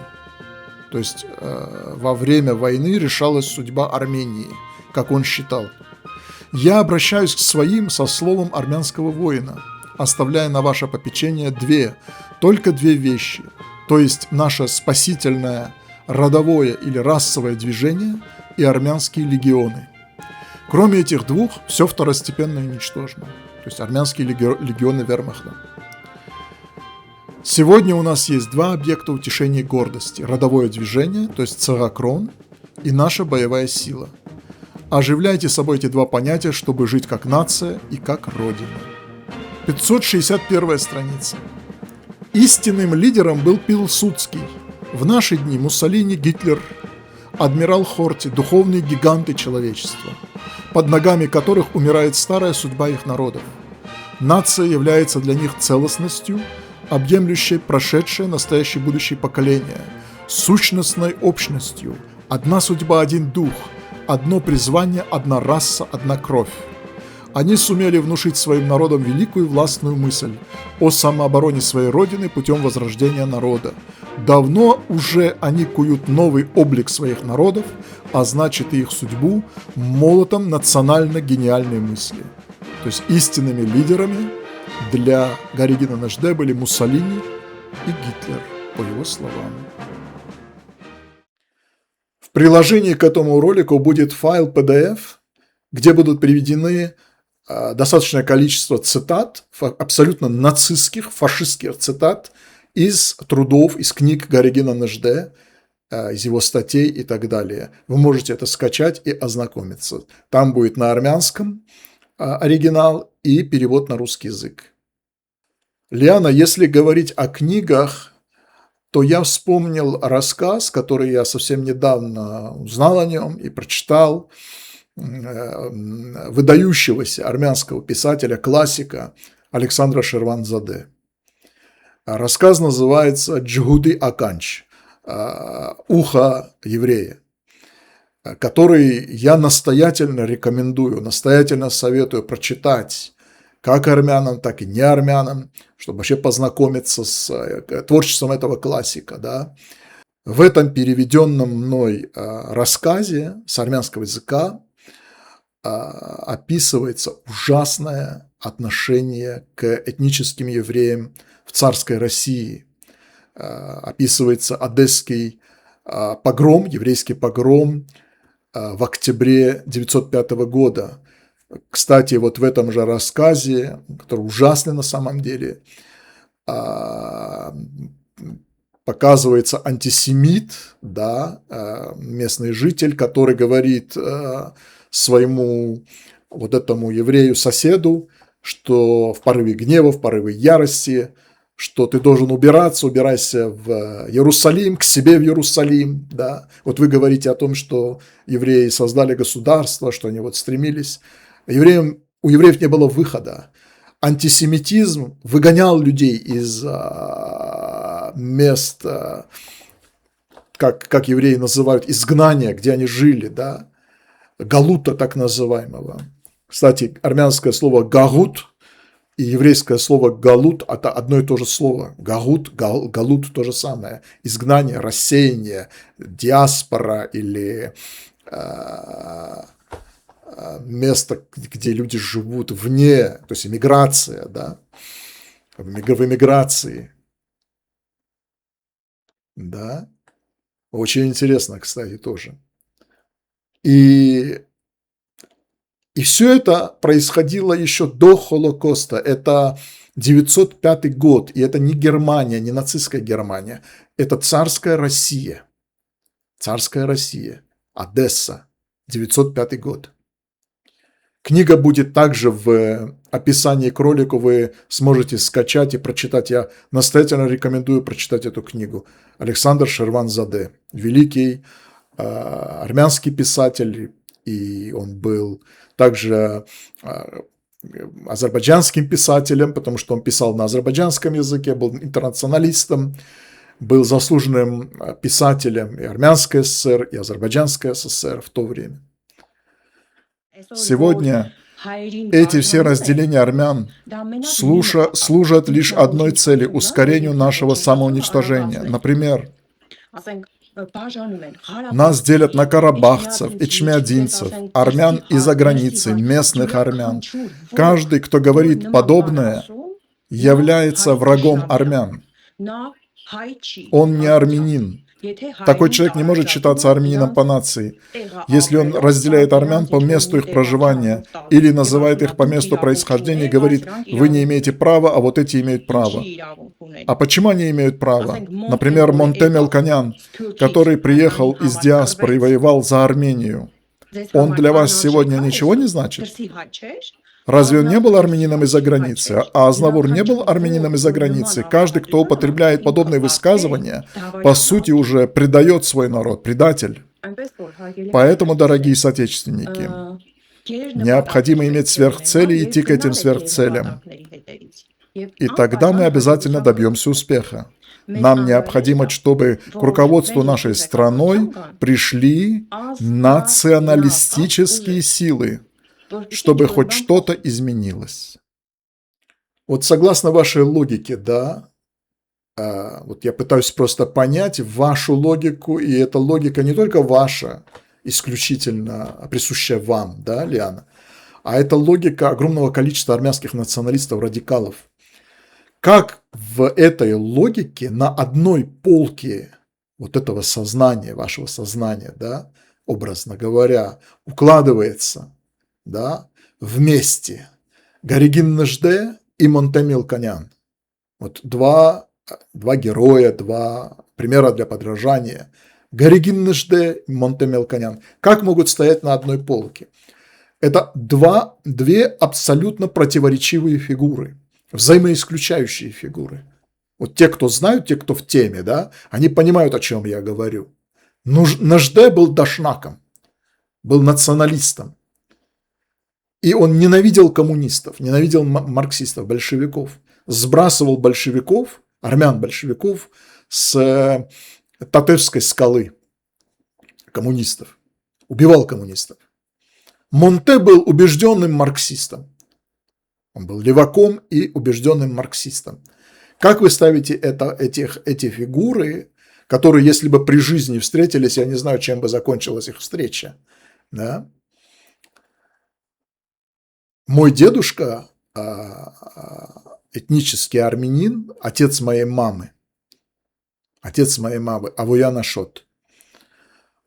то есть во время войны решалась судьба Армении, как он считал, я обращаюсь к своим со словом армянского воина, оставляя на ваше попечение только две вещи, то есть наше спасительное родовое или расовое движение и армянские легионы. Кроме этих двух, все второстепенно и ничтожно, то есть армянские легионы вермахта. Сегодня у нас есть два объекта утешения и гордости: родовое движение, то есть царакрон, и наша боевая сила. Оживляйте собой эти два понятия, чтобы жить как нация и как родина. 561 страница. Истинным лидером был Пилсудский. В наши дни Муссолини, Гитлер, адмирал Хорти, духовные гиганты человечества, под ногами которых умирает старая судьба их народов. Нация является для них целостностью, объемлющей прошедшее, настоящее, будущее поколения, сущностной общностью, одна судьба, один дух, одно призвание, одна раса, одна кровь. Они сумели внушить своим народам великую властную мысль о самообороне своей родины путем возрождения народа. Давно уже они куют новый облик своих народов, а значит и их судьбу, молотом национально-гениальной мысли. То есть истинными лидерами для Гаригина Нежде были Муссолини и Гитлер, по его словам. приложении к этому ролику будет файл PDF, где будут приведены достаточное количество цитат, абсолютно нацистских, фашистских цитат из трудов, из книг Горегина Нэжде, из его статей и так далее. Вы можете это скачать и ознакомиться. Там будет на армянском оригинал и перевод на русский язык. Лиана, если говорить о книгах, то я вспомнил рассказ, который я совсем недавно узнал о нем и прочитал, выдающегося армянского писателя, классика Александра Шерванзаде. Рассказ называется «Джгуди Аканч» – «Ухо еврея», который я настоятельно рекомендую, настоятельно советую прочитать как армянам, так и не армянам, чтобы вообще познакомиться с творчеством этого классика. Да. В этом переведенном мной рассказе с армянского языка описывается ужасное отношение к этническим евреям в царской России. Описывается одесский погром, еврейский погром в октябре 1905 года. Кстати, вот в этом же рассказе, который ужасный на самом деле, показывается антисемит, да, местный житель, который говорит своему вот этому еврею-соседу, что в порыве гнева, в порыве ярости, что ты должен убираться, убирайся в Иерусалим, к себе в Иерусалим, да. Вот вы говорите о том, что евреи создали государство, что они вот стремились. У евреев не было выхода. Антисемитизм выгонял людей из мест, как евреи называют, изгнания, где они жили, да, галута так называемого. Кстати, армянское слово «гагут» и еврейское слово «галут» – это одно и то же слово. Гагут, галут – то же самое. Изгнание, рассеяние, диаспора или место, где люди живут вне, то есть эмиграция, да, в эмиграции. Да, очень интересно, кстати, тоже. И все это происходило еще до Холокоста. Это 905 год, и это не Германия, не нацистская Германия. Это царская Россия. Царская Россия. Одесса. 905 год. Книга будет также в описании к ролику, вы сможете скачать и прочитать. Я настоятельно рекомендую прочитать эту книгу. Александр Шерванзаде, великий армянский писатель, и он был также азербайджанским писателем, потому что он писал на азербайджанском языке, был интернационалистом, был заслуженным писателем и Армянской ССР, и Азербайджанской ССР в то время. Сегодня эти все разделения армян служат лишь одной цели – ускорению нашего самоуничтожения. Например, нас делят на карабахцев, эчмиадинцев, армян из-за границы, местных армян. Каждый, кто говорит подобное, является врагом армян. Он не армянин. Такой человек не может считаться армянином по нации, если он разделяет армян по месту их проживания или называет их по месту происхождения и говорит: вы не имеете права, а вот эти имеют право. А почему они имеют право? Например, Монте Мелконян, который приехал из диаспоры и воевал за Армению. Он для вас сегодня ничего не значит? Разве он не был армянином из-за границы? А Азнавур не был армянином из-за границы? Каждый, кто употребляет подобные высказывания, по сути уже предает свой народ, предатель. Поэтому, дорогие соотечественники, необходимо иметь сверхцели и идти к этим сверхцелям. И тогда мы обязательно добьемся успеха. Нам необходимо, чтобы к руководству нашей страной пришли националистические силы, чтобы хоть что-то изменилось. Вот согласно вашей логике, да, вот я пытаюсь просто понять вашу логику, и эта логика не только ваша, исключительно присущая вам, да, Лиана, а это логика огромного количества армянских националистов-радикалов. Как в этой логике на одной полке вот этого сознания, вашего сознания, да, образно говоря, укладывается, да, вместе Гаригин Нежде и Монтемил Конян. Вот два героя, два примера для подражания. Гаригин Нежде и Монтемил Конян. Как могут стоять на одной полке? Это две абсолютно противоречивые фигуры, взаимоисключающие фигуры. Вот те, кто знают, те, кто в теме, да, они понимают, о чем я говорю. Нежде был дашнаком, был националистом. И он ненавидел коммунистов, ненавидел марксистов, большевиков. Сбрасывал большевиков, армян-большевиков с Татевской скалы, коммунистов. Убивал коммунистов. Монте был убежденным марксистом. Он был леваком и убежденным марксистом. Как вы ставите эти фигуры, которые, если бы при жизни встретились, я не знаю, чем бы закончилась их встреча. Да? Мой дедушка этнический армянин, отец моей мамы, Авоян Ашот.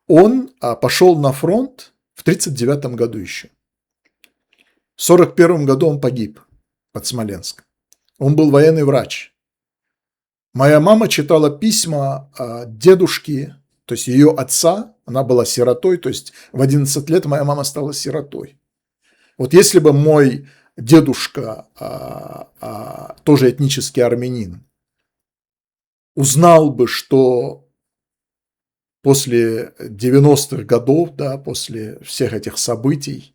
Он пошел на фронт в 1939 году еще. В 1941 году он погиб под Смоленском. Он был военный врач. Моя мама читала письма дедушки, то есть ее отца, она была сиротой, то есть в 11 лет моя мама стала сиротой. Вот если бы мой дедушка, тоже этнический армянин, узнал бы, что после 90-х годов, да, после всех этих событий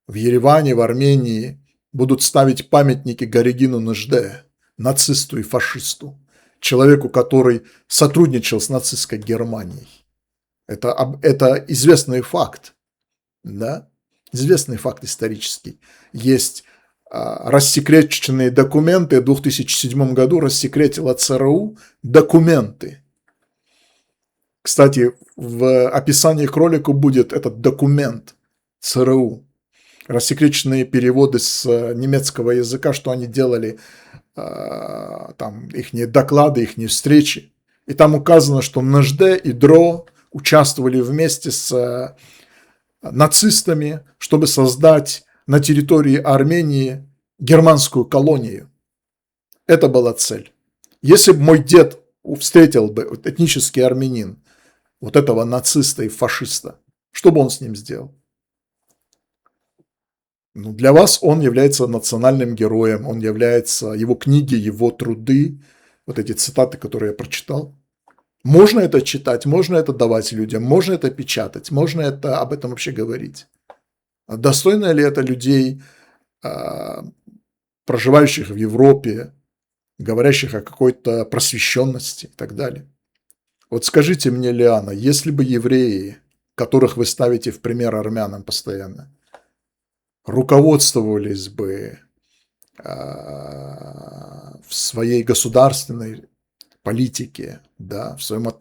в Ереване, в Армении будут ставить памятники Гаригину Нежде, нацисту и фашисту, человеку, который сотрудничал с нацистской Германией. Это известный факт, да? Известный факт исторический. Есть рассекреченные документы. В 2007 году рассекретила ЦРУ документы. Кстати, в описании к ролику будет этот документ ЦРУ. Рассекреченные переводы с немецкого языка, что они делали, там их доклады, их встречи. И там указано, что Нежде и Дро участвовали вместе с нацистами, чтобы создать на территории Армении германскую колонию. Это была цель. Если бы мой дед встретил бы, этнический армянин, вот этого нациста и фашиста, что бы он с ним сделал? Ну, для вас он является национальным героем, он является, его книги, его труды, вот эти цитаты, которые я прочитал. Можно это читать, можно это давать людям, можно это печатать, можно это об этом вообще говорить. Достойно ли это людей, проживающих в Европе, говорящих о какой-то просвещенности и так далее? Вот скажите мне, Лиана, если бы евреи, которых вы ставите в пример армянам постоянно, руководствовались бы в своей государственной политике, да, в своем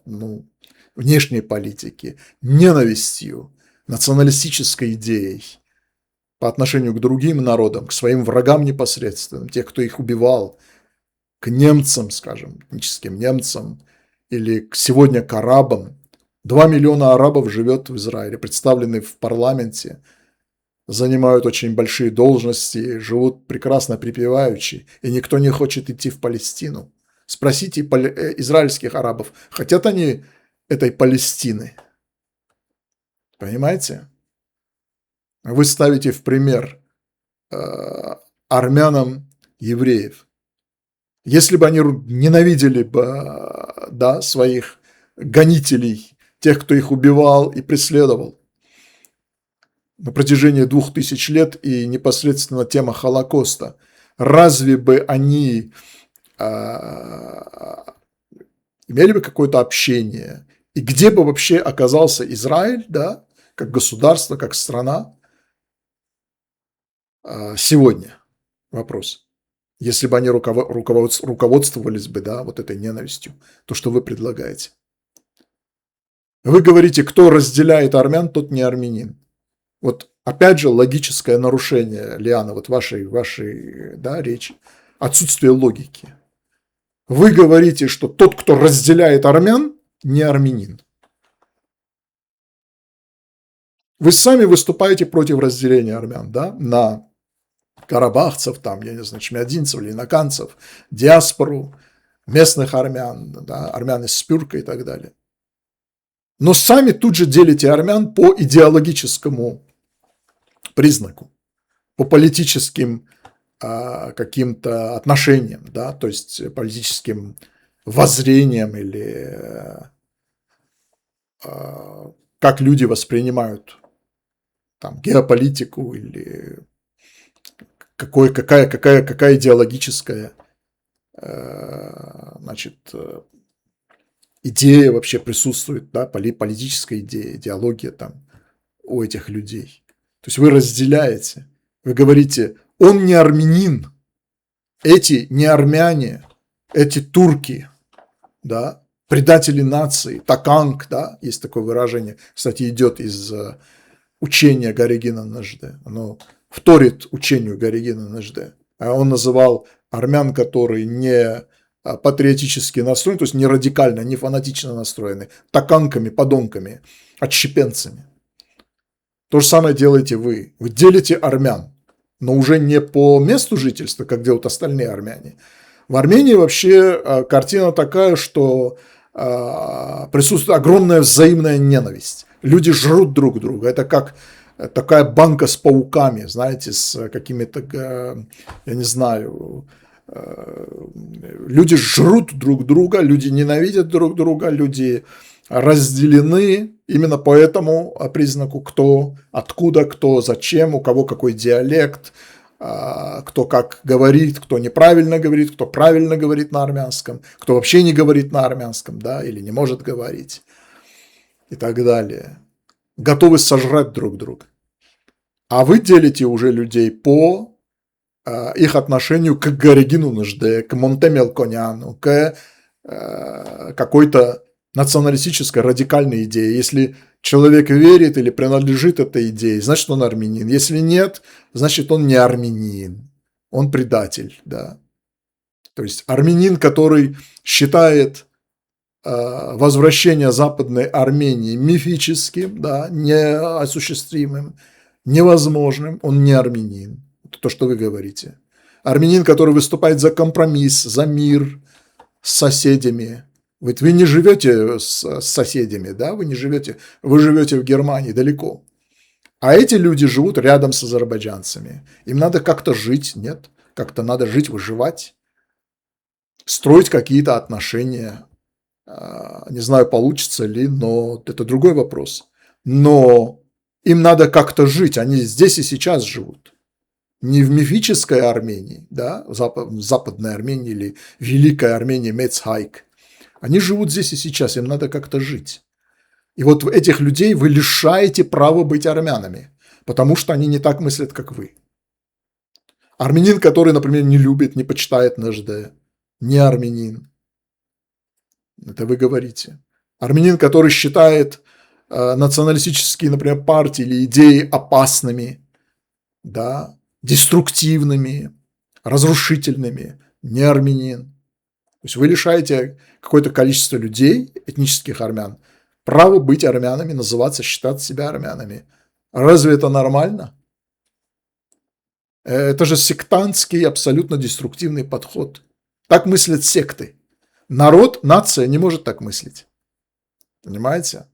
внешней политике, ненавистью, националистической идеей по отношению к другим народам, к своим врагам непосредственным, тех, кто их убивал, к немцам, скажем, этническим немцам, или сегодня к арабам. 2 миллиона арабов живет в Израиле, представлены в парламенте, занимают очень большие должности, живут прекрасно припеваючи, и никто не хочет идти в Палестину. Спросите израильских арабов, хотят они этой Палестины? Понимаете? Вы ставите в пример армянам евреев. Если бы они ненавидели бы, да, своих гонителей, тех, кто их убивал и преследовал на протяжении 2000 лет, и непосредственно тема Холокоста, разве бы они имели бы какое-то общение? И где бы вообще оказался Израиль, да, как государство, как страна сегодня? Вопрос. Если бы они руководствовались бы, да, вот этой ненавистью, то, что вы предлагаете. Вы говорите, кто разделяет армян, тот не армянин. Вот опять же логическое нарушение, Лиана, вот вашей да, речи, отсутствие логики. Вы говорите, что тот, кто разделяет армян, не армянин. Вы сами выступаете против разделения армян, да, на карабахцев, там, я не знаю, чмядинцев, леноканцев, диаспору, местных армян, да, армян из Спюрка и так далее. Но сами тут же делите армян по идеологическому признаку, по политическим каким-то отношениям, да, то есть политическим воззрениям или как люди воспринимают там геополитику или какая идеологическая значит, идея вообще присутствует, да, политическая идея, идеология там у этих людей. То есть вы разделяете, вы говорите, он не армянин, эти не армяне, эти турки, да, предатели нации, таканг, да, есть такое выражение, кстати, идет из учения Гаригина Нажде, оно вторит учению Гаригина Нажде, а он называл армян, которые не патриотически настроены, то есть не радикально, не фанатично настроены, таканками, подонками, отщепенцами. То же самое делаете вы. Вы делите армян, но уже не по месту жительства, как делают остальные армяне. В Армении вообще картина такая, что присутствует огромная взаимная ненависть. Люди жрут друг друга. Это как такая банка с пауками, знаете, с какими-то, я не знаю, люди жрут друг друга, люди ненавидят друг друга, люди разделены именно по этому признаку, кто, откуда, кто, зачем, у кого какой диалект, кто как говорит, кто неправильно говорит, кто правильно говорит на армянском, кто вообще не говорит на армянском, да, или не может говорить и так далее. Готовы сожрать друг друга. А вы делите уже людей по их отношению к Гаригину Нажде, к Монте Мелконяну, к какой-то националистической радикальной идее. Если человек верит или принадлежит этой идее, значит, он армянин. Если нет, значит, он не армянин, он предатель. Да. То есть армянин, который считает возвращение Западной Армении мифическим, да, неосуществимым, невозможным, он не армянин. Это то, что вы говорите. Армянин, который выступает за компромисс, за мир с соседями. Ведь вы не живете с соседями, да, вы живете в Германии далеко. А эти люди живут рядом с азербайджанцами. Им надо как-то жить, нет? Как-то надо жить, выживать, строить какие-то отношения. Не знаю, получится ли, но это другой вопрос. Но им надо как-то жить, они здесь и сейчас живут. Не в мифической Армении, да, Западной Армении или Великой Армении, Мецхайк. Они живут здесь и сейчас, им надо как-то жить. И вот этих людей вы лишаете права быть армянами, потому что они не так мыслят, как вы. Армянин, который, например, не любит, не почитает Нажде, не армянин. Это вы говорите. Армянин, который считает националистические, например, партии или идеи опасными, да, деструктивными, разрушительными, не армянин. То есть вы лишаете какое-то количество людей, этнических армян, права быть армянами, называться, считать себя армянами. Разве это нормально? Это же сектантский, абсолютно деструктивный подход. Так мыслят секты. Народ, нация не может так мыслить. Понимаете?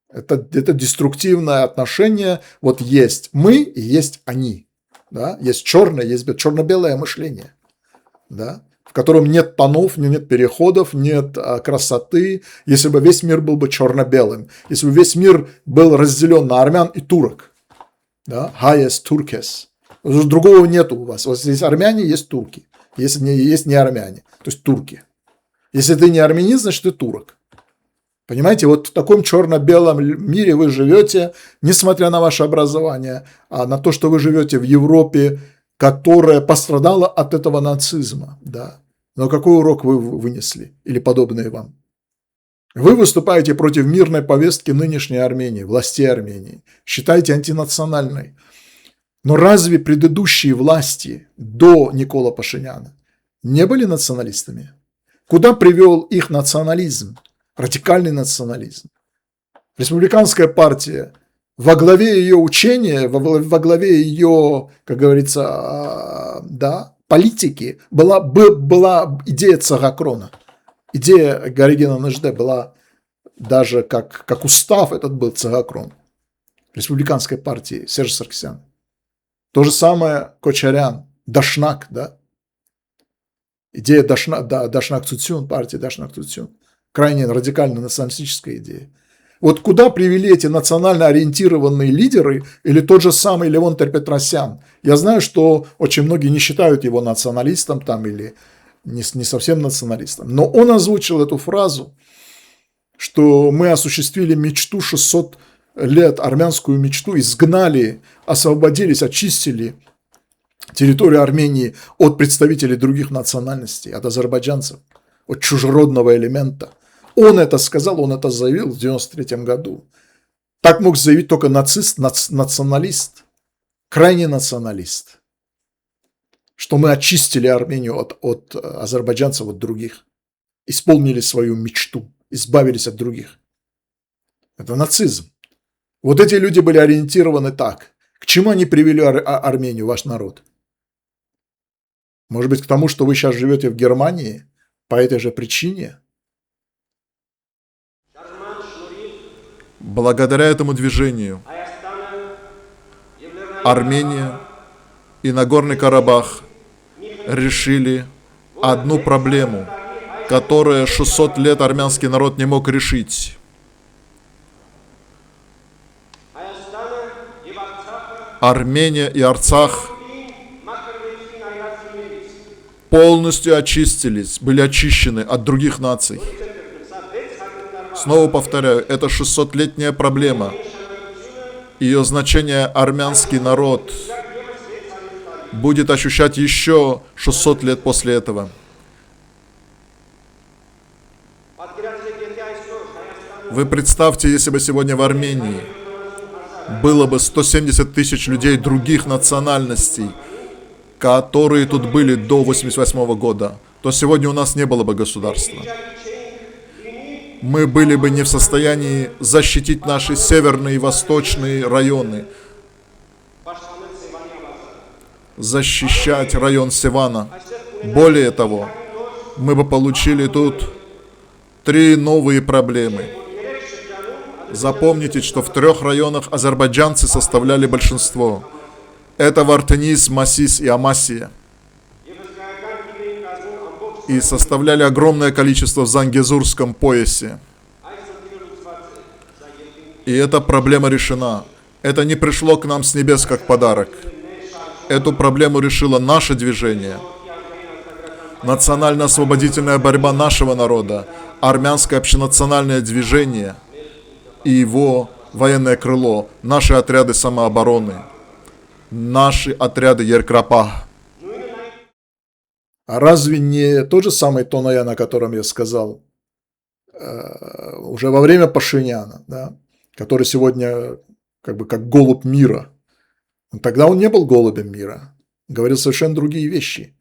Это деструктивное отношение. Вот есть мы и есть они. Да? Есть черное, есть черно-белое мышление. Да? В котором нет тонов, нет переходов, нет красоты. Если бы весь мир был бы черно-белым. Если бы весь мир был разделен на армян и турок. Да? Хайес, туркес. Другого нету у вас. Вот здесь армяне, есть турки. Есть не армяне. То есть турки. Если ты не армянин, значит ты турок. Понимаете, вот в таком черно-белом мире вы живете, несмотря на ваше образование, а на то, что вы живете в Европе, которая пострадала от этого нацизма. Да. Но какой урок вы вынесли или подобные вам? Вы выступаете против мирной повестки нынешней Армении, властей Армении, считаете антинациональной. Но разве предыдущие власти до Никола Пашиняна не были националистами? Куда привел их национализм? радикальный национализм. Республиканская партия во главе ее учения, во главе ее, как говорится, да, политики была идея Цагакрона. Идея Горегина Нежде была даже как устав этот был Цагакрон. Республиканской партии Сержа Саркисяна. То же самое Кочарян, Дашнак, да. Идея Дашнак Цуцюн, партия Дашнак Цуцюн. Крайне радикально националистическая идея. Вот куда привели эти национально ориентированные лидеры или тот же самый Левон Тер-Петросян? Я знаю, что очень многие не считают его националистом там или не совсем националистом. Но он озвучил эту фразу, что мы осуществили мечту 600 лет, армянскую мечту, изгнали, освободились, очистили территорию Армении от представителей других национальностей, от азербайджанцев, от чужеродного элемента. Он это сказал, он это заявил в 1993 году. Так мог заявить только нацист, националист, крайний националист, что мы очистили Армению от азербайджанцев, от других, исполнили свою мечту, избавились от других. Это нацизм. Вот эти люди были ориентированы так. К чему они привели Армению, ваш народ? Может быть, к тому, что вы сейчас живете в Германии по этой же причине? Благодаря этому движению Армения и Нагорный Карабах решили одну проблему, которую 600 лет армянский народ не мог решить. Армения и Арцах полностью очистились, были очищены от других наций. Снова повторяю, это 600-летняя проблема. Ее значение армянский народ будет ощущать еще 600 лет после этого. Вы представьте, если бы сегодня в Армении было бы 170 тысяч людей других национальностей, которые тут были до 1988 года, то сегодня у нас не было бы государства. Мы были бы не в состоянии защитить наши северные и восточные районы, защищать район Севана. Более того, мы бы получили тут 3 новые проблемы. Запомните, что в 3 районах азербайджанцы составляли большинство. Это Вартенис, Масис и Амасия. И составляли огромное количество в Зангезурском поясе. И эта проблема решена. Это не пришло к нам с небес как подарок. Эту проблему решило наше движение. Национально-освободительная борьба нашего народа, армянское общенациональное движение и его военное крыло, наши отряды самообороны, наши отряды Еркрапах. А разве не тот же самый Тоноян, о котором я сказал, уже во время Пашиняна, да, который сегодня как бы как голубь мира? Тогда он не был голубем мира, говорил совершенно другие вещи.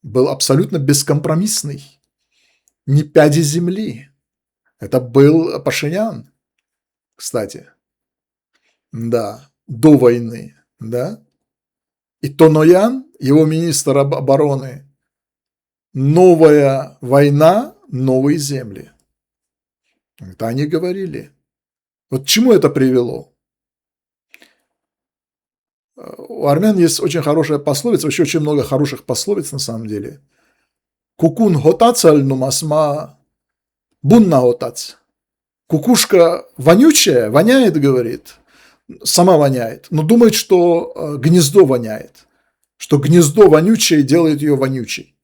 Был абсолютно бескомпромиссный, ни пяди земли. Это был Пашинян, кстати, да, до войны, да. И Тоноян, его министр обороны, новая война, новые земли. Это они говорили. Вот к чему это привело? У армян есть очень хорошая пословица, вообще очень много хороших пословиц на самом деле. Кукун хотацаль нумасма бунна хотац. Кукушка вонючая, воняет, говорит, сама воняет, но думает, что гнездо воняет, что гнездо вонючее делает ее вонючей.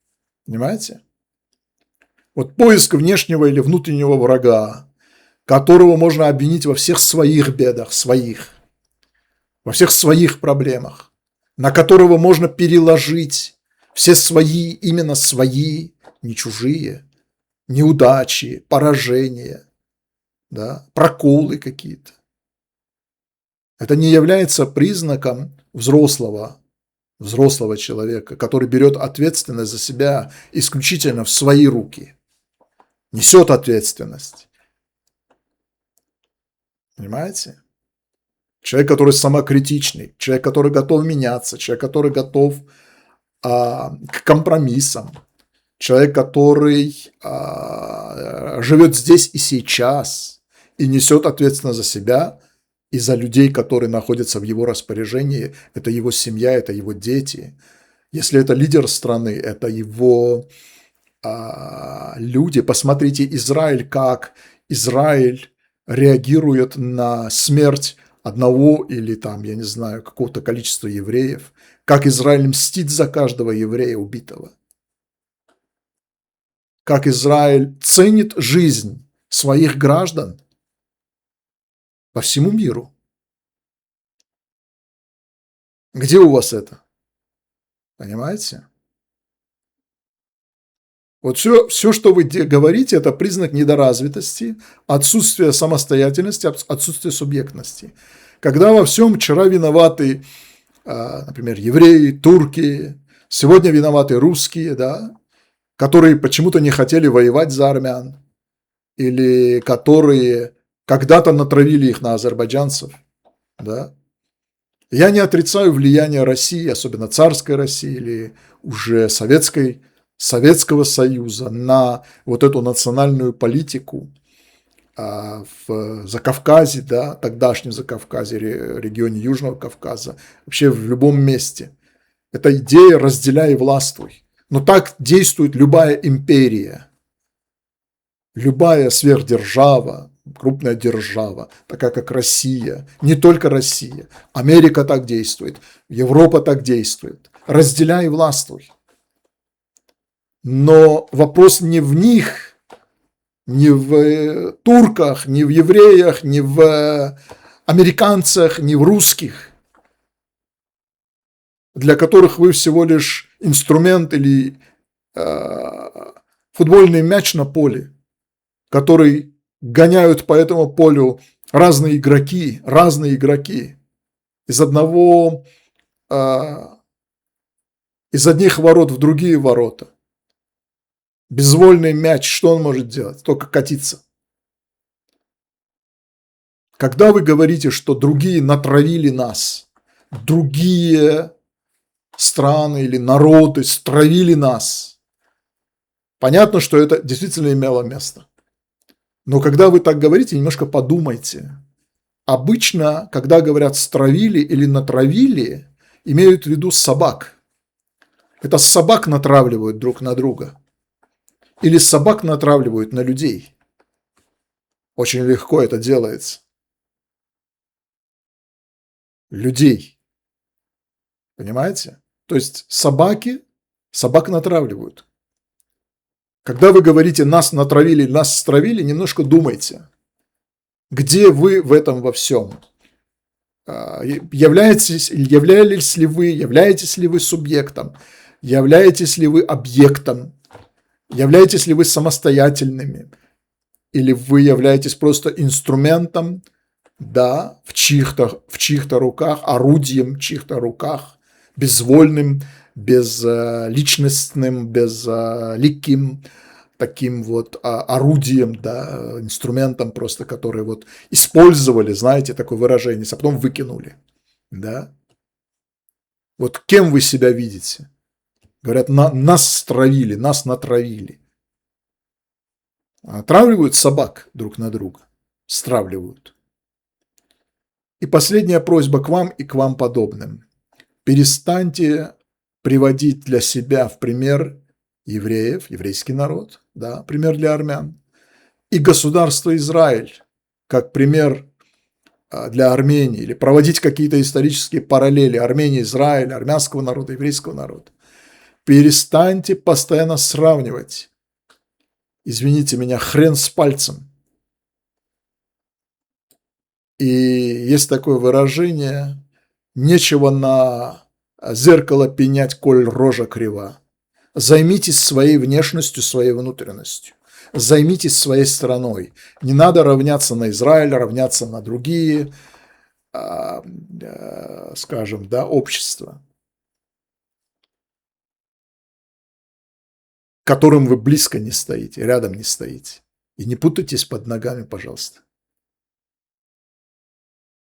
Понимаете? Вот поиск внешнего или внутреннего врага, которого можно обвинить во всех своих бедах, во всех своих проблемах, на которого можно переложить все свои, именно свои, не чужие, неудачи, поражения, да, проколы какие-то. Это не является признаком взрослого человека, который берет ответственность за себя исключительно в свои руки, несет ответственность Понимаете? Человек, который самокритичный, человек, который готов меняться, человек, который готов к компромиссам, человек, который живет здесь и сейчас и несет ответственность за себя и за людей, которые находятся в его распоряжении. Это его семья, это его дети. Если это лидер страны, это его люди. Посмотрите Израиль, как Израиль реагирует на смерть одного или там, я не знаю, какого-то количества евреев, как Израиль мстит за каждого еврея убитого, как Израиль ценит жизнь своих граждан по всему миру. Где у вас это? Понимаете? Вот все, что вы говорите, это признак недоразвитости, отсутствия самостоятельности, отсутствия субъектности. Когда во всем вчера виноваты, например, евреи, турки, сегодня виноваты русские, да, которые почему-то не хотели воевать за армян, или которые когда-то натравили их на азербайджанцев, да. Я не отрицаю влияние России, особенно царской России или уже Советского Союза на вот эту национальную политику в Закавказье, да, тогдашнем Закавказье, регионе Южного Кавказа, вообще в любом месте. Это идея «разделяй и властвуй». Но так действует любая империя, любая сверхдержава, крупная держава, такая как Россия, не только Россия, Америка так действует, Европа так действует. Разделяй и властвуй. Но вопрос не в них, не в турках, не в евреях, не в американцах, не в русских, для которых вы всего лишь инструмент или футбольный мяч на поле, который гоняют по этому полю разные игроки из одних ворот в другие ворота. Безвольный мяч, что он может делать? Только катиться. Когда вы говорите, что другие натравили нас, другие страны или народы стравили нас, понятно, что это действительно имело место. Но когда вы так говорите, немножко подумайте. Обычно, когда говорят «стравили» или «натравили», имеют в виду собак. Это собак натравливают друг на друга. Или собак натравливают на людей. Очень легко это делается. Людей. Понимаете? То есть собак натравливают. Когда вы говорите «нас натравили», «нас стравили», немножко думайте, где вы в этом во всем? Являетесь ли вы субъектом? Являетесь ли вы объектом? Являетесь ли вы самостоятельными? Или вы являетесь просто инструментом, да, в чьих-то руках, орудием в чьих-то руках, безвольным, безличностным, безликим, таким вот орудием, да, инструментом просто, который вот использовали, знаете, такое выражение, а потом выкинули, да. Вот кем вы себя видите? Говорят, нас стравили, нас натравили. Отравливают собак друг на друга, стравливают. И последняя просьба к вам и к вам подобным. Перестаньте приводить для себя в пример евреев, еврейский народ, да, пример для армян, и государство Израиль, как пример для Армении, или проводить какие-то исторические параллели Армении, Израиля, армянского народа, еврейского народа. Перестаньте постоянно сравнивать, извините меня, хрен с пальцем. И есть такое выражение: нечего на зеркало пенять, коль рожа крива. Займитесь своей внешностью, своей внутренностью. Займитесь своей стороной. Не надо равняться на Израиль, равняться на другие, скажем, да, общества, к которым вы близко не стоите, рядом не стоите. И не путайтесь под ногами, пожалуйста.